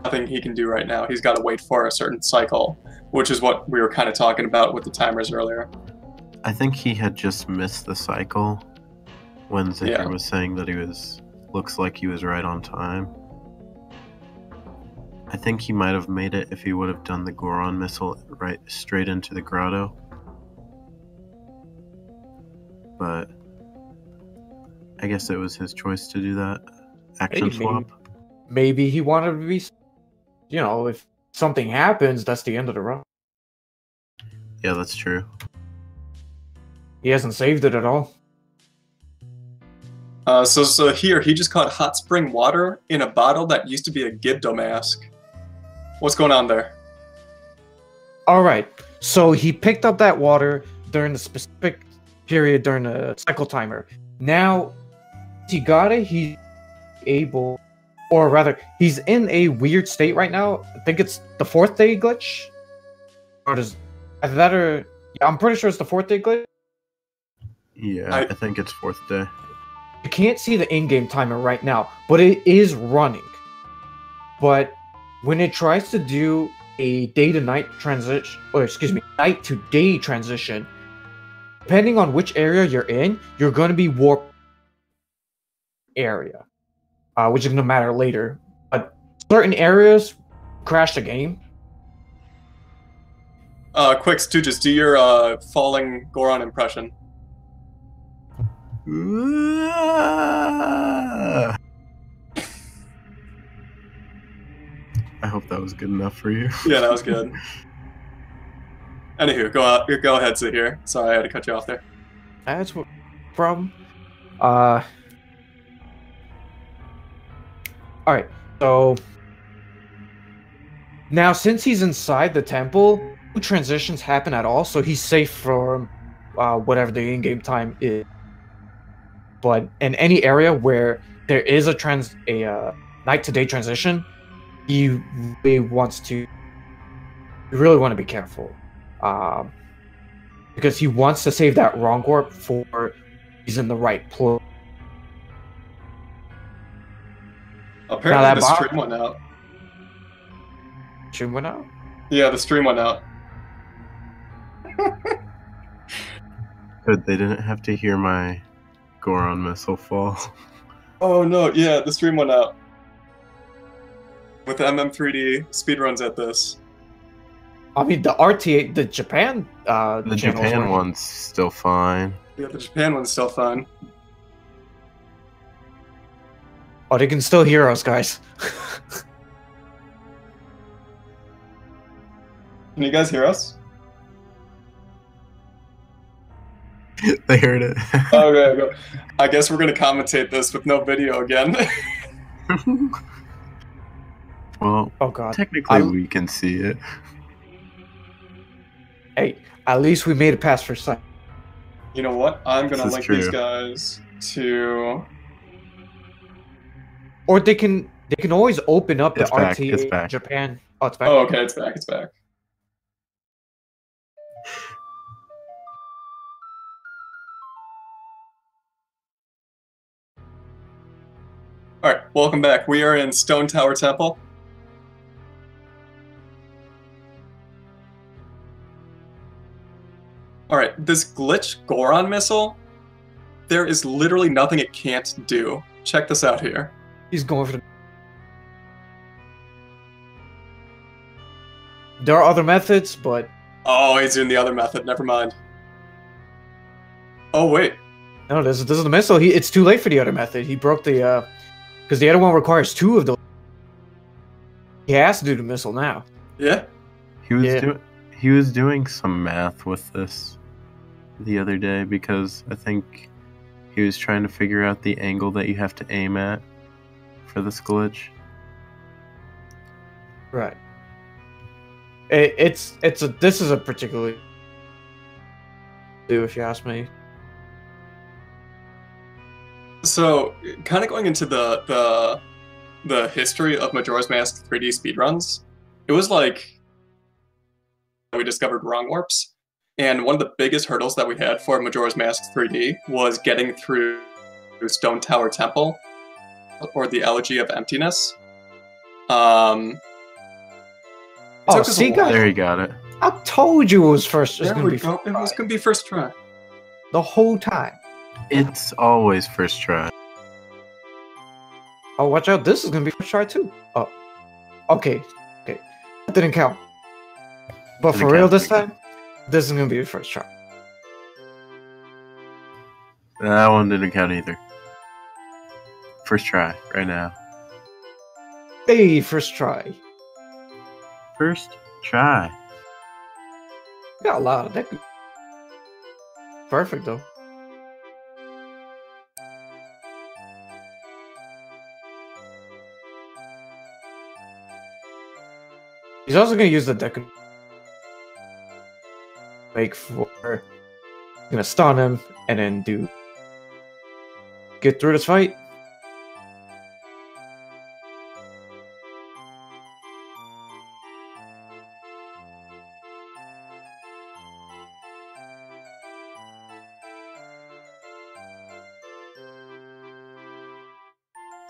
nothing he can do right now. He's got to wait for a certain cycle, which is what we were kind of talking about with the timers earlier. I think he had just missed the cycle when Zahir Yeah. was saying that looks like he was right on time. I think he might have made it if he would have done the Goron missile right straight into the grotto. But I guess it was his choice to do that action Maybe. swap. Maybe he wanted to be. You know, if something happens, that's the end of the run. Yeah, that's true. He hasn't saved it at all. So here, he just caught hot spring water in a bottle that used to be a Gibdo mask. What's going on there? All right. So he picked up that water during the specific period during the cycle timer. Now, he got it. He's able, or rather, he's in a weird state right now. I think it's the 4th day glitch. Or does either that or yeah, I'm pretty sure it's the 4th day glitch. Yeah, I think it's 4th day. You can't see the in-game timer right now, but it is running. But when it tries to do a day-to-night transition, or excuse me, night-to-day transition, depending on which area you're in, you're going to be warped area, which is going to matter later. But certain areas crash the game. Quick, Stooges, do your falling Goron impression. I hope that was good enough for you. Yeah, that was good. Anywho, go ahead, sit here. Sorry, I had to cut you off there. That's what problem. Alright, so now since he's inside the temple, no transitions happen at all, so he's safe from whatever the in-game time is. But in any area where there is a night-to-day transition, you really want to be careful, because he wants to save that wrong warp for he's in the right place. Apparently, the stream went out. Stream went out? Yeah, the stream went out. Good, they didn't have to hear my Goron missile fall. Oh no, yeah, the stream went out. With MM3D speedruns at this. I mean, the RTA, the Japan, the Japan one's still fine. Yeah, the Japan one's still fine. Oh, they can still hear us, guys. Can you guys hear us? They heard it. Okay, I guess we're gonna commentate this with no video again. Well, oh god, technically we can see it. Hey, at least we made it past first sight. You know what? I'm gonna link true. these guys to. Or they can always open up It's the back, RTA it's back. Japan. Oh, it's back. Oh, okay, it's back. It's back. All right, welcome back. We are in Stone Tower Temple. All right, this glitch Goron missile, there is literally nothing it can't do. Check this out here. He's going for the... There are other methods, but... Oh, he's doing the other method. Never mind. Oh, wait. No, this is the missile. It's too late for the other method. He broke the Because the other one requires 2 of those. He has to do the missile now. Yeah. He was doing some math with this the other day because I think he was trying to figure out the angle that you have to aim at for this glitch. Right. This is a particularly do if you ask me. So, kind of going into the history of Majora's Mask 3D speedruns, it was like we discovered wrong warps, and one of the biggest hurdles that we had for Majora's Mask 3D was getting through Stone Tower Temple, or the Elegy of Emptiness. See, there you got it. I told you it was first. There we go. It was gonna be first try. The whole time. It's always first try. Oh, watch out! This is gonna be first try too. Oh, okay. That didn't count. But for real this time, this is gonna be the first try. That one didn't count either. First try, right now. Hey, first try. First try. Got a lot of that. Perfect though. He's also gonna use the deck make for gonna stun him and then get through this fight.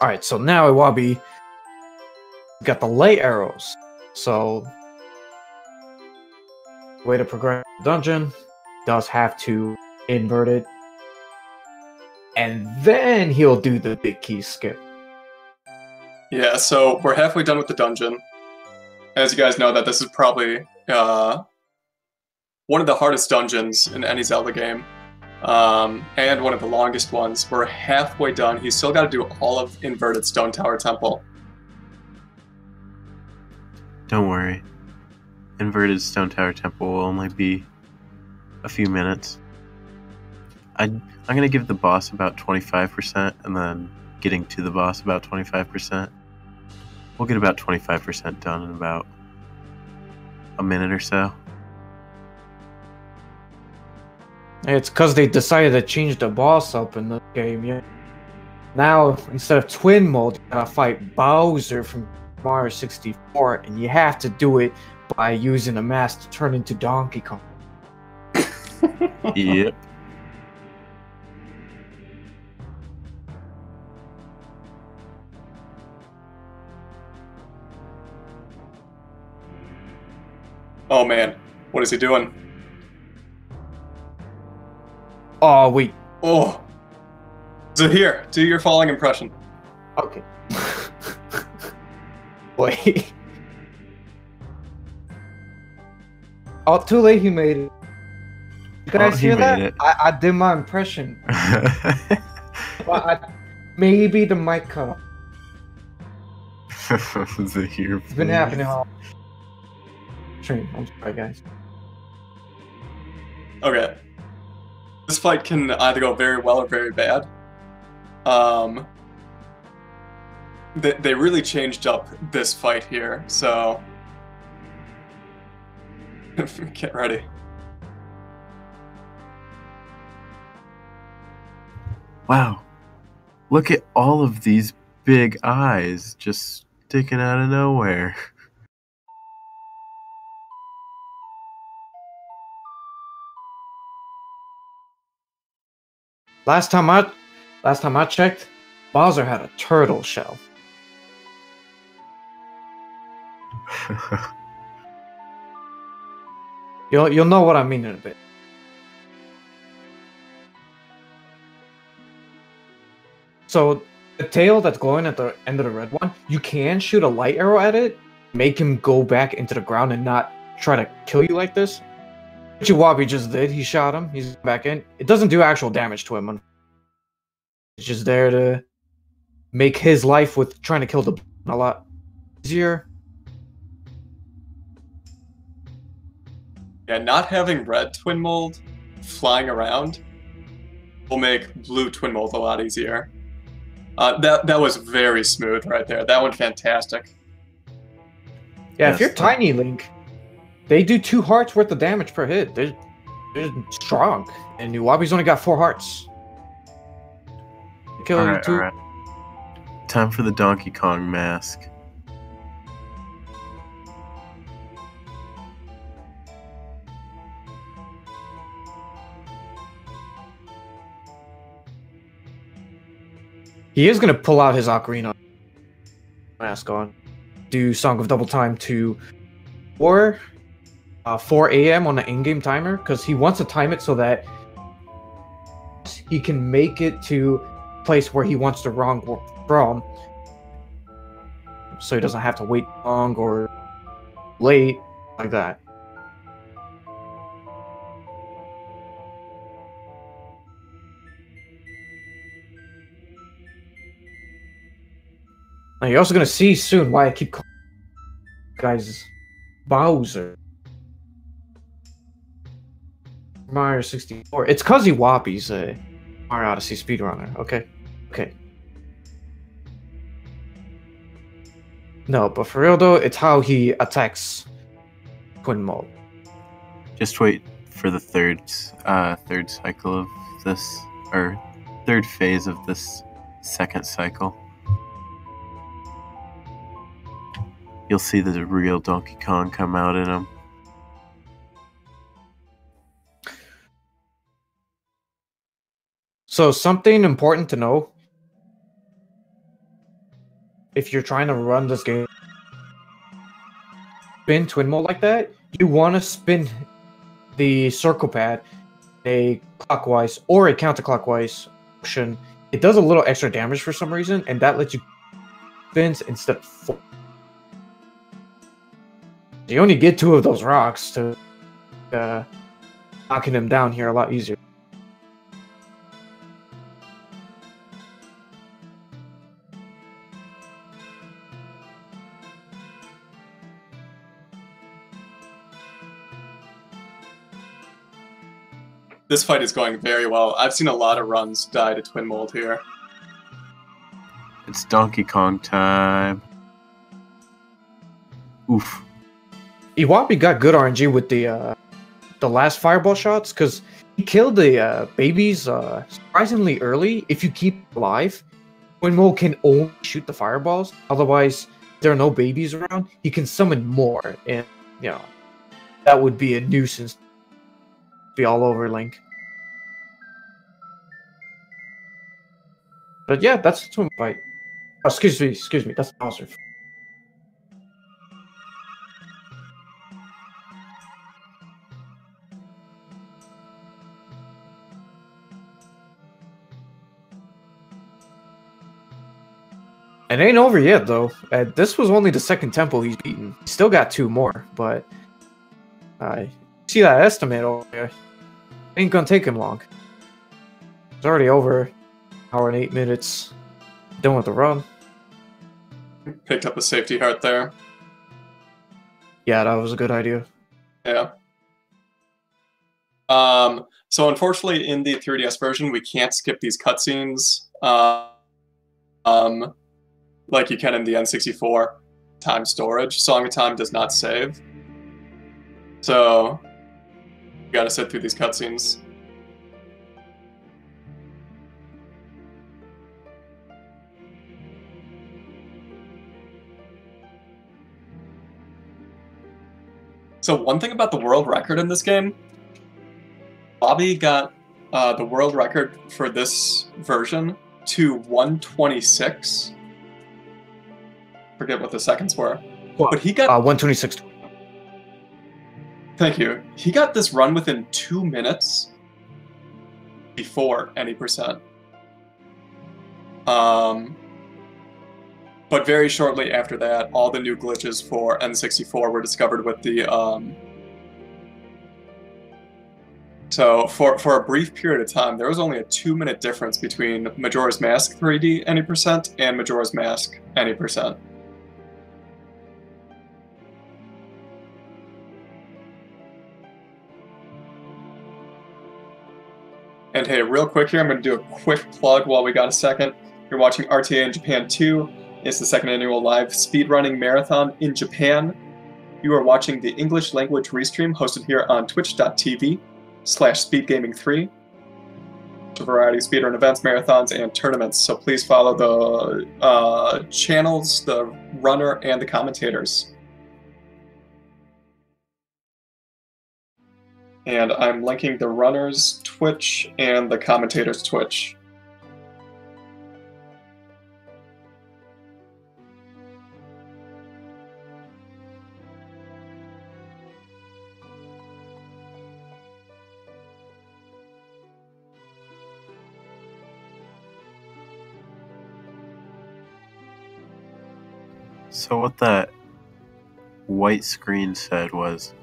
Alright, so now Iwabi got the light arrows. So, way to progress the dungeon, does have to invert it. And then he'll do the big key skip. Yeah, so we're halfway done with the dungeon. As you guys know, that this is probably one of the hardest dungeons in any Zelda game. And one of the longest ones. We're halfway done. He's still got to do all of inverted Stone Tower Temple. Don't worry. Inverted Stone Tower Temple will only be a few minutes. I'm going to give the boss about 25% and then getting to the boss about 25%. We'll get about 25% done in about a minute or so. It's because they decided to change the boss up in the game, yeah. Now, instead of twin mode, you gotta fight Bowser from Mario 64, and you have to do it by using a mask to turn into Donkey Kong. Yep. Oh man, what is he doing? Oh, wait. Oh. So here, do your falling impression. Okay. Wait. Oh, too late, he made it. You guys hear that? I did my impression. Maybe the mic cut off. It's been happening all stream. I'm sorry, guys. Okay. This fight can either go very well or very bad. They really changed up this fight here, so get ready. Wow. Look at all of these big eyes just sticking out of nowhere. Last time I checked, Bowser had a turtle shell. You'll know what I mean in a bit. So the tail that's glowing at the end of the red one, you can shoot a light arrow at it, make him go back into the ground and not try to kill you like this. Which Iwabi just did. He shot him. He's back in. It doesn't do actual damage to him. It's just there to make his life with trying to kill the a lot easier. Yeah, not having red twin mold flying around will make blue twin mold a lot easier. That was very smooth right there. That one fantastic. Yeah, if you're Tiny Link, they do 2 hearts worth of damage per hit. They're strong. And Iwabi's only got 4 hearts. Kill Alright, 2. alright. Time for the Donkey Kong mask. He is going to pull out his Ocarina mask on. Do Song of Double Time to 4 a.m. on the in-game timer, because he wants to time it so that he can make it to a place where he wants to run from, so he doesn't have to wait long or late like that. Now you're also going to see soon why I keep calling guys Bowser. Mario 64. It's cause Iwabi's a Mario Odyssey speedrunner. Okay. No, but for real though, it's how he attacks Twin Mode. Just wait for the third cycle of this, or third phase of this second cycle. You'll see the real Donkey Kong come out in him. So something important to know, if you're trying to run this game, spin twin mode like that, you want to spin the circle pad a clockwise or a counterclockwise motion. It does a little extra damage for some reason, and that lets you spins instead of 4. You only get 2 of those rocks to knocking him down here a lot easier. This fight is going very well. I've seen a lot of runs die to twin mold here. It's Donkey Kong time. Oof. Iwabi got good RNG with the last fireball shots, because he killed the babies surprisingly early. If you keep alive, Twin Mole can only shoot the fireballs. Otherwise, there are no babies around. He can summon more, and you know that would be a nuisance. Be all over Link. But yeah, that's the Twin fight. Oh, excuse me, that's Bowser. It ain't over yet, though. This was only the second temple he's beaten. He still got 2 more, but see that estimate over there? Ain't gonna take him long. It's already over an hour and 8 minutes. Done with the run. Picked up a safety heart there. Yeah, that was a good idea. Yeah. So unfortunately, in the 3DS version, we can't skip these cutscenes. Like you can in the N64 time storage. Song of Time does not save. So you gotta sit through these cutscenes. So one thing about the world record in this game, Bobby got the world record for this version to 126. Forget what the seconds were. Well, but he got 126. Thank you. He got this run within 2 minutes before any percent. But very shortly after that, all the new glitches for N64 were discovered with the So for a brief period of time, there was only a 2-minute difference between Majora's Mask 3D any percent and Majora's Mask any percent. And hey, real quick here, I'm going to do a quick plug while we got a second. You're watching RTA in Japan 2. It's the second annual live speedrunning marathon in Japan. You are watching the English language restream hosted here on twitch.tv/speedgaming3. A variety of speedrun events, marathons, and tournaments. So please follow the channels, the runner, and the commentators. And I'm linking the runner's Twitch and the commentator's Twitch. So what that white screen said was,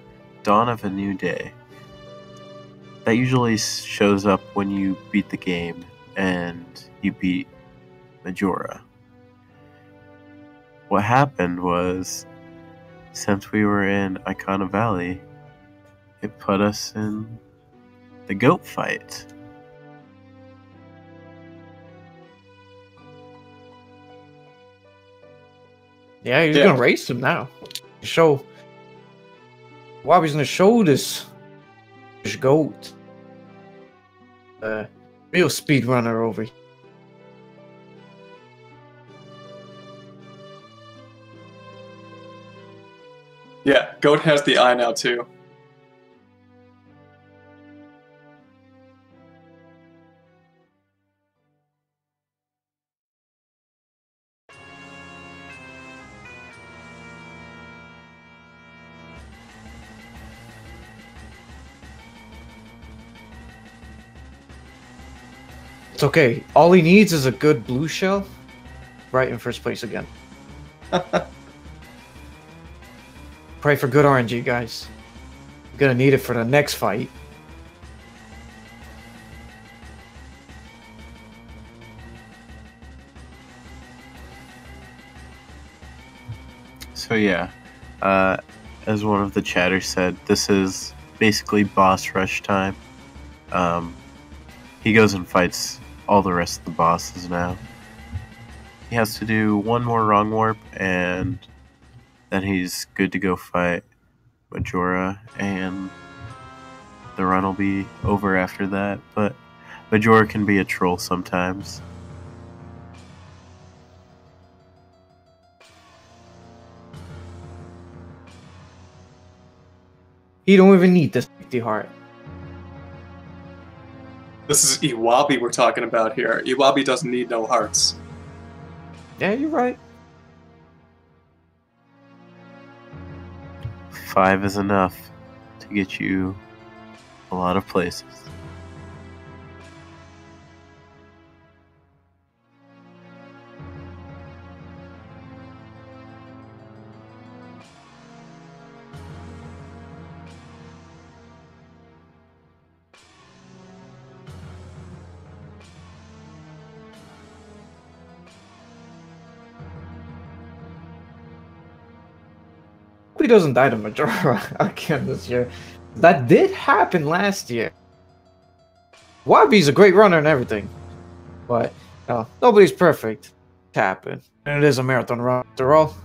"Dawn of a new day." That usually shows up when you beat the game and you beat Majora. What happened was, since we were in Icona Valley, it put us in the goat fight. Yeah, he's gonna race him now. Show Iwabi's gonna show this goat. Real speedrunner over here. Yeah, Goat has the eye now too. It's okay. All he needs is a good blue shell. Right in first place again. Pray for good RNG, guys. You're gonna need it for the next fight. So yeah, as one of the chatters said, this is basically boss rush time. He goes and fights all the rest of the bosses now. He has to do one more wrong warp, and then he's good to go fight Majora, and the run will be over after that. But Majora can be a troll sometimes. He don't even need this 50 heart. This is Iwabi we're talking about here. Iwabi doesn't need no hearts. Yeah, you're right. 5 is enough to get you a lot of places. He doesn't die to Majora again this year. That did happen last year. Wabi's a great runner and everything, but nobody's perfect. It happened, and it is a marathon run after all.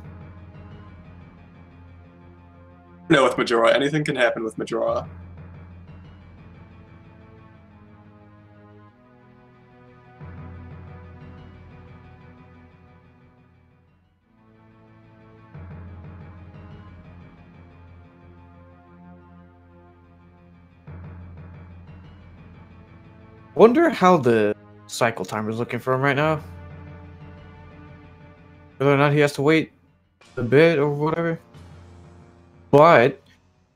No, with Majora, anything can happen with Majora. Wonder how the cycle timer is looking for him right now. Whether or not he has to wait a bit or whatever. But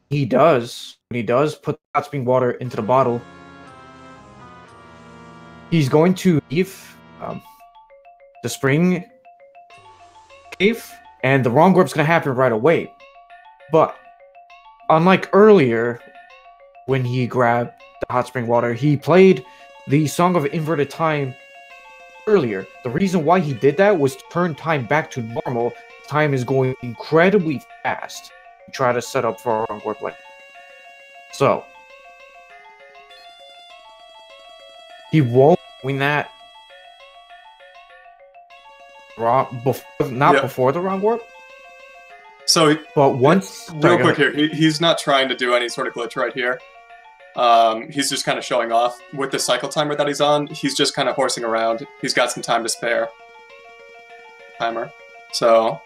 when he does put the hot spring water into the bottle, he's going to leave the spring cave, and the wrong warp's going to happen right away. But unlike earlier, when he grabbed the hot spring water. He played the Song of Inverted Time earlier. The reason why he did that was to turn time back to normal. Time is going incredibly fast. Try to set up for a wrong word play. So he won't win that wrong before the wrong warp. So, but once real quick here, he's not trying to do any sort of glitch right here. He's just kind of showing off with the cycle timer that he's on. He's just kind of horsing around. He's got some time to spare. Timer. So.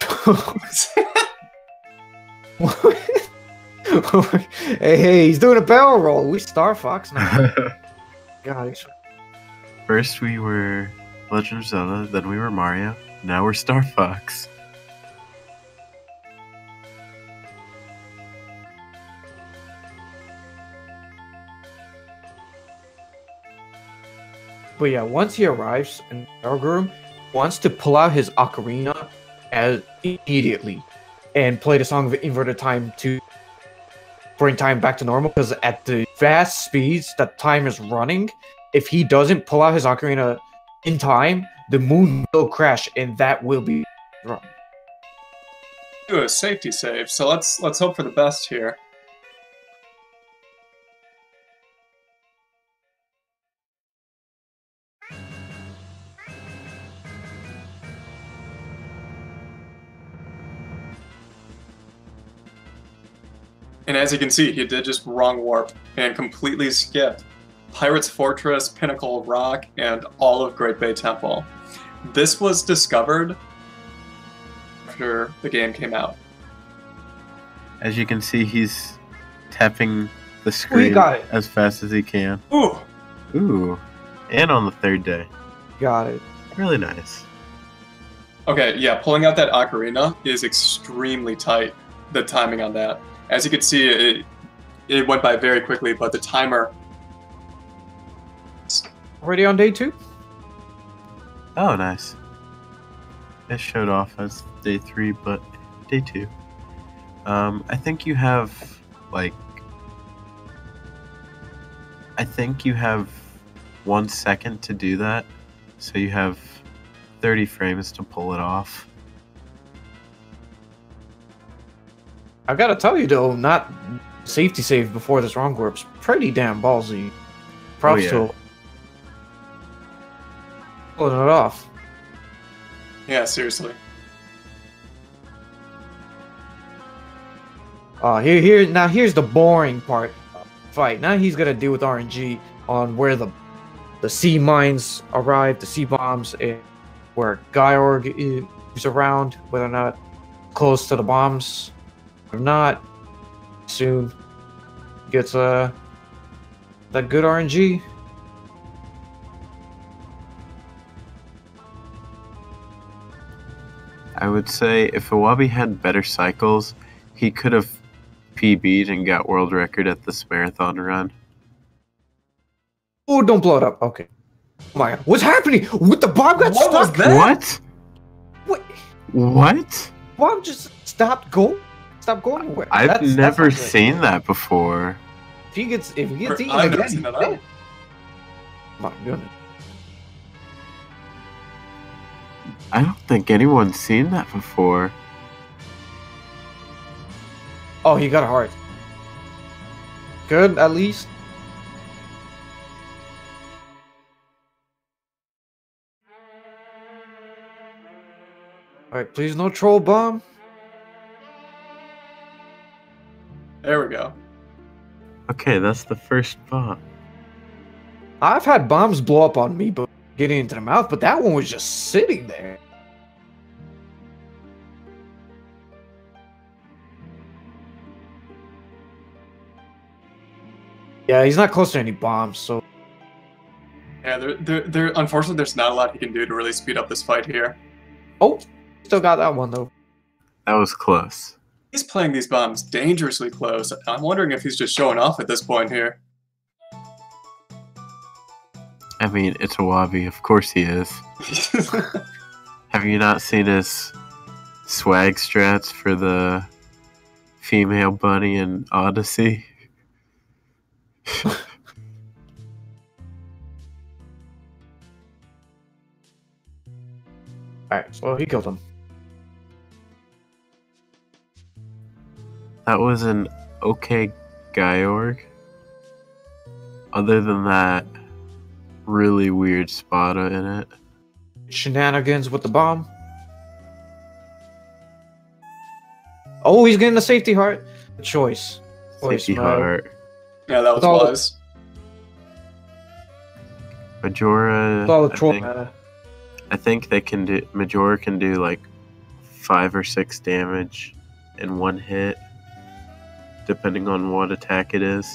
hey, he's doing a barrel roll. We Star Fox now. God, first we were Legend of Zelda, then we were Mario, now we're Star Fox. But yeah, once he arrives in our room, wants to pull out his ocarina immediately and play the Song of Inverted Time to bring time back to normal, because at the fast speeds that time is running, if he doesn't pull out his ocarina in time, the moon will crash and that will be wrong. Do a safety save, so let's hope for the best here. And as you can see, he did just wrong warp and completely skipped Pirate's Fortress, Pinnacle Rock, and all of Great Bay Temple. This was discovered after the game came out. As you can see, he's tapping the screen as fast as he can. Ooh! Ooh. And on the third day. Got it. Really nice. Okay, yeah, pulling out that ocarina is extremely tight, the timing on that. As you can see, it went by very quickly, but the timer... Already on day 2? Oh, nice. It showed off as day 3, but day 2. I think you have, like... I think you have 1 second to do that, so you have 30 frames to pull it off. I gotta tell you though, not safety save before this wrong warp's pretty damn ballsy. Props to him. Pulling it off. Yeah, seriously. Here's the boring part of the fight. Now he's gonna deal with RNG on where the sea mines arrive, the sea bombs, and where Gyorg is around, whether or not close to the bombs. If not, soon gets that good RNG. I would say if Iwabi had better cycles, he could have PB'd and got world record at this marathon run. Oh, don't blow it up. Okay. Oh my god. What's happening? What, the bomb got what stuck? Was that? What? What? Bomb just stopped going anywhere. I've never seen that before. If he gets eaten I've never again, seen that at all. My goodness. I don't think anyone's seen that before. Oh, he got a heart. Good, at least. Alright, please no troll bomb. There we go. Okay, that's the first bomb. I've had bombs blow up on me, but getting into the mouth, but that one was just sitting there. Yeah, he's not close to any bombs, so... Yeah, unfortunately, there's not a lot he can do to really speed up this fight here. Oh, still got that one, though. That was close. He's playing these bombs dangerously close. I'm wondering if he's just showing off at this point here. I mean, it's Iwabi. Of course he is. Have you not seen his swag strats for the female bunny in Odyssey? Alright, so he killed him. That was an okay Georg. Other than that, really weird Spada in it. Shenanigans with the bomb. Oh, he's getting a safety heart. Choice. Safety man. heart. Yeah, that was wise. Majora. All I think they can do. Majora can do like 5 or 6 damage in one hit, depending on what attack it is.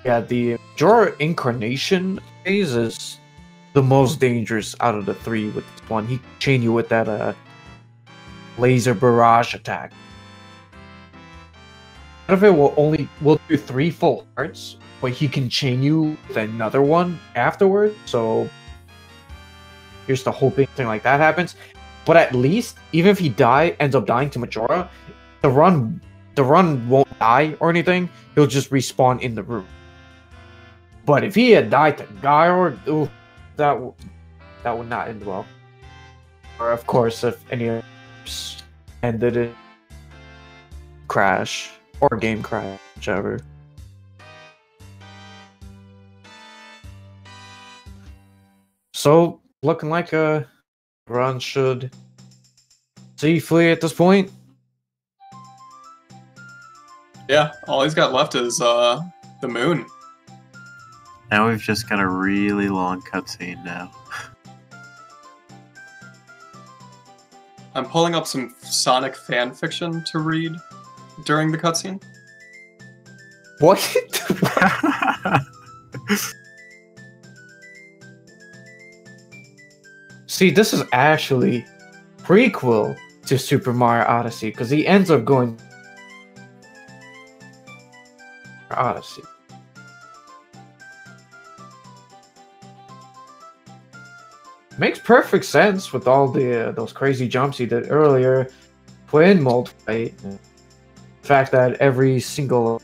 Yeah, the Majora incarnation phase is the most dangerous out of the 3 with this one. He can chain you with that laser barrage attack. Out of it will do 3 full hearts, but he can chain you with another one afterward. So here's the hoping thing like that happens. But at least, even if he ends up dying to Majora, the run won't die or anything. He'll just respawn in the room. But if he had died to Georg, ooh, that would not end well. Or of course, if any ended in crash or game crash, whichever. So looking like a run should safely at this point. Yeah, all he's got left is the moon. Now we've just got a really long cutscene now. I'm pulling up some Sonic fan fiction to read during the cutscene. What? See, this is actually prequel to Super Mario Odyssey because he ends up going Odyssey. Makes perfect sense with all the those crazy jumps he did earlier, twin multi. The fact that every single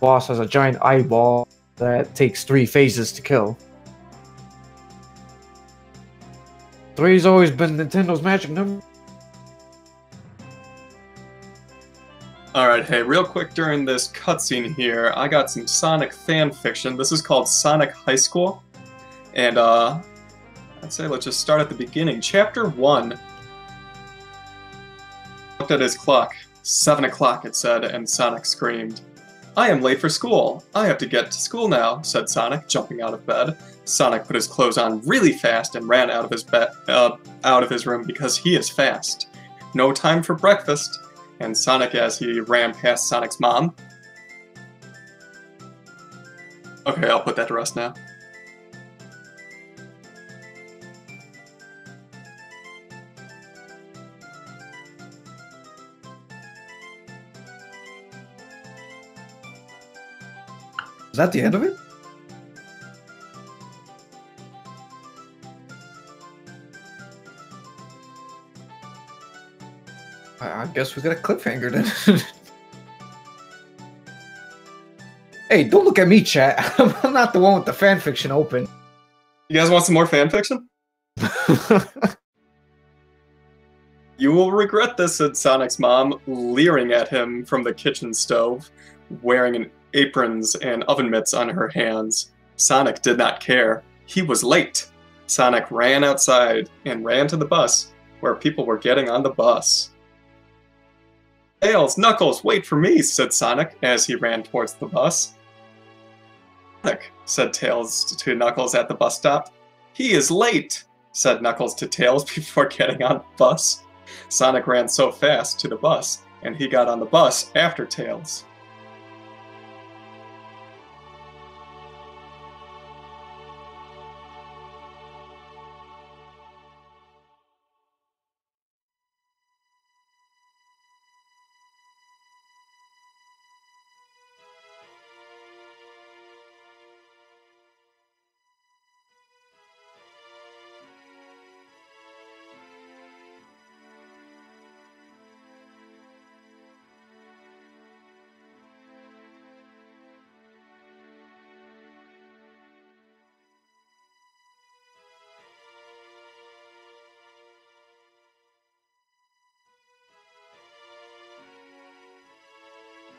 boss has a giant eyeball that takes 3 phases to kill. 3's always been Nintendo's magic number. Alright, hey, real quick during this cutscene here, I got some Sonic fan fiction. This is called Sonic High School. And, I'd say let's just start at the beginning. Chapter 1. Looked at his clock. 7 o'clock, it said, and Sonic screamed. I am late for school. I have to get to school now, said Sonic, jumping out of bed. Sonic put his clothes on really fast and ran out of his room because he is fast. No time for breakfast. And Sonic, as he ran past Sonic's mom. Okay, I'll put that to rest now. Is that the end of it? I guess we got a cliffhanger then. Hey, don't look at me, chat. I'm not the one with the fanfiction open. You guys want some more fanfiction? You will regret this, said Sonic's mom, leering at him from the kitchen stove, wearing aprons and oven mitts on her hands. Sonic did not care. He was late. Sonic ran outside and ran to the bus, where people were getting on the bus. Tails, Knuckles, wait for me, said Sonic as he ran towards the bus. Sonic, said Tails to Knuckles at the bus stop. He is late, said Knuckles to Tails before getting on the bus. Sonic ran so fast to the bus, and he got on the bus after Tails.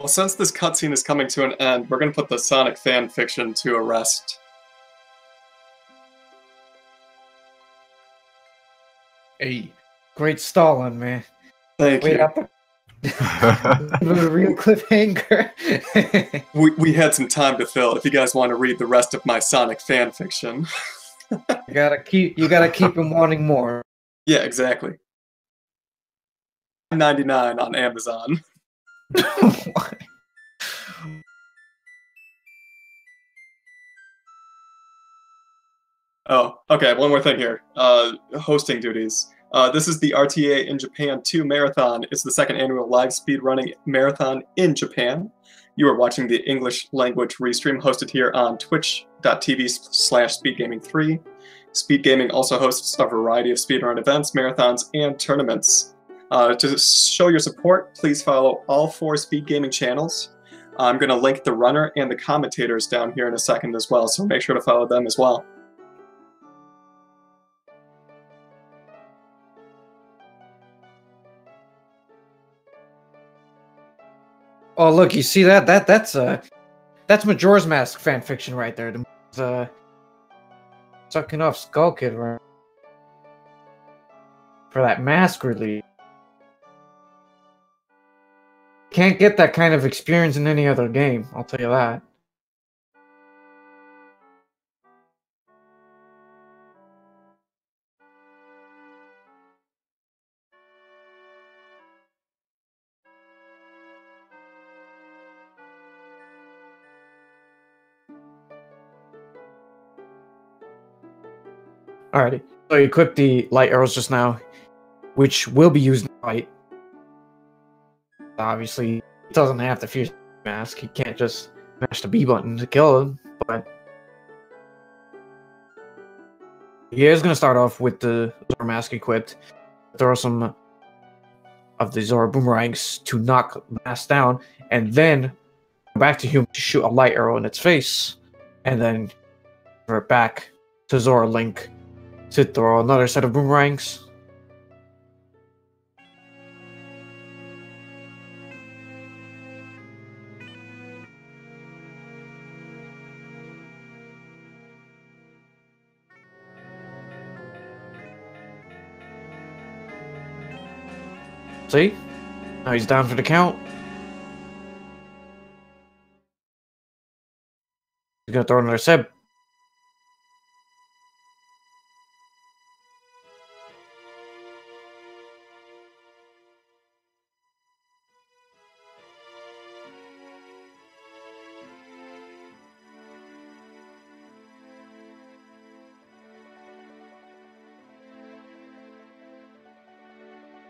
Well, since this cutscene is coming to an end, we're going to put the Sonic fan fiction to a rest. Hey, great stalling, man. Thank Wait you. up. A real cliffhanger. We had some time to fill if you guys want to read the rest of my Sonic fan fiction. You gotta keep him wanting more. Yeah, exactly. $9.99 on Amazon. Oh, okay, one more thing here. Hosting duties. This is the RTA in Japan 2 marathon. It's the second annual live speedrunning marathon in Japan. You are watching the English language restream hosted here on twitch.tv/speedgaming3. Speed Gaming also hosts a variety of speedrun events, marathons, and tournaments. To show your support, please follow all 4 Speed Gaming channels. I'm going to link the runner and the commentators down here in a second as well, so make sure to follow them as well. Oh, look, you see that? That's Majora's Mask fanfiction right there. Sucking off Skull Kid right? For that mask release. Can't get that kind of experience in any other game, I'll tell you that. Alrighty, so you equip the light arrows just now, which will be used in fight. Obviously, he doesn't have to fear mask. He can't just mash the B button to kill him, but he is going to start off with the Zora mask equipped. Throw some of the Zora boomerangs to knock the mask down, and then go back to human to shoot a light arrow in its face, and then revert back to Zora Link to throw another set of boomerangs. See? Now he's down for the count. He's gonna throw another set.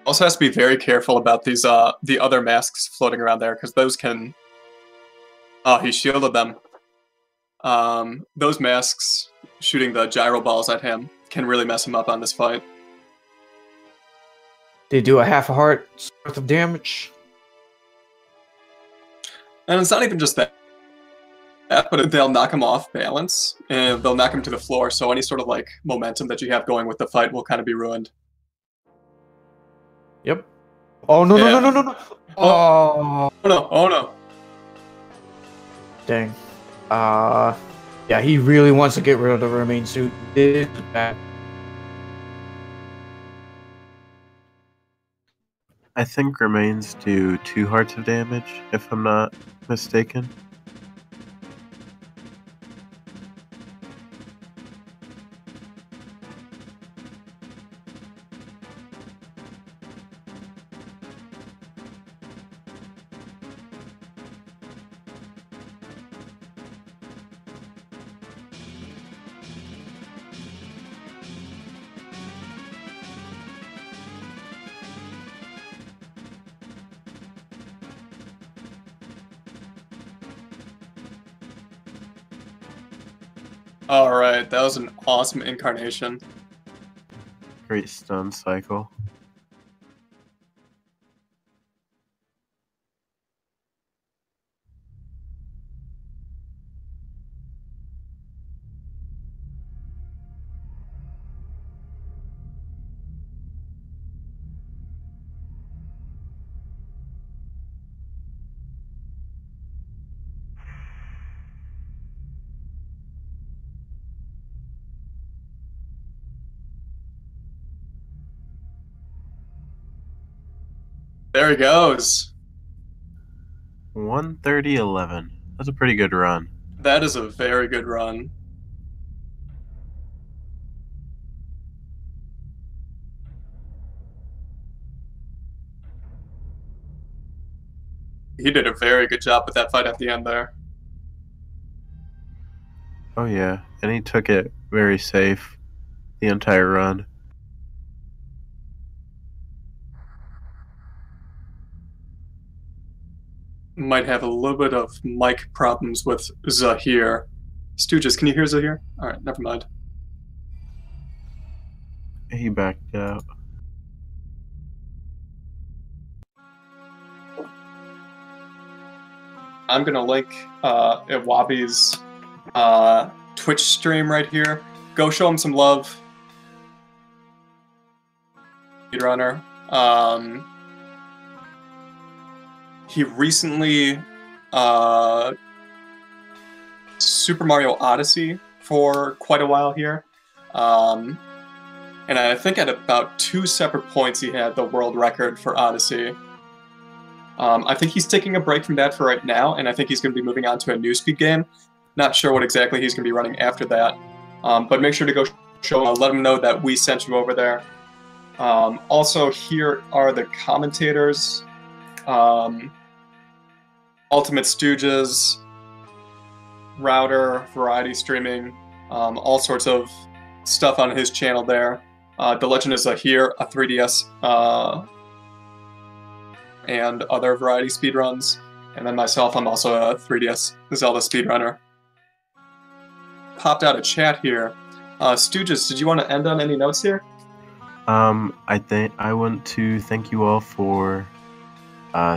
Also has to be very careful about these the other masks floating around there, because those can... Oh, he shielded them. Those masks shooting the gyro balls at him can really mess him up on this fight. They do a half a heart's worth of damage. And it's not even just that, but they'll knock him off balance, and they'll knock him to the floor, so any sort of like momentum that you have going with the fight will kind of be ruined. Yep. Oh no Yeah. no! Oh no! Oh no! Dang. Yeah, he really wants to get rid of the remain suit. This is bad. I think remains do 2 hearts of damage, if I'm not mistaken. Alright, that was an awesome incarnation. Great stun cycle. There he goes. 130.11. That's a pretty good run. That is a very good run. He did a very good job with that fight at the end there. Oh yeah, and he took it very safe the entire run. Might have a little bit of mic problems with Zahir. Stooges, can you hear Zahir? Alright, never mind. He backed out. I'm gonna link Iwabi's Twitch stream right here. Go show him some love. Speedrunner. He recently Super Mario Odyssey for quite a while here. And I think at about 2 separate points he had the world record for Odyssey. I think he's taking a break from that for right now, and I think he's going to be moving on to a new speed game. Not sure what exactly he's going to be running after that. But make sure to go let him know that we sent you over there. Also, here are the commentators. Ultimate Stooges, Router, Variety Streaming, all sorts of stuff on his channel there. The Legend is Zahir, a 3DS and other variety speedruns. And then myself, I'm also a 3DS Zelda speedrunner. Popped out a chat here. Stooges, did you want to end on any notes here? I want to thank you all for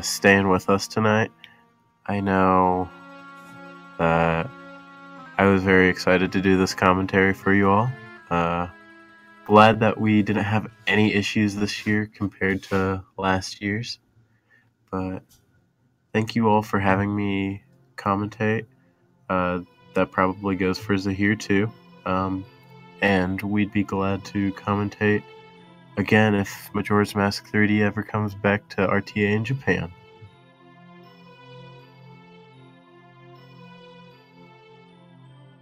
staying with us tonight. I know that I was very excited to do this commentary for you all. Glad that we didn't have any issues this year compared to last year's. But thank you all for having me commentate. That probably goes for Zahir too. And we'd be glad to commentate again if Majora's Mask 3D ever comes back to RTA in Japan.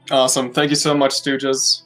Awesome. Thank you so much, Stooges.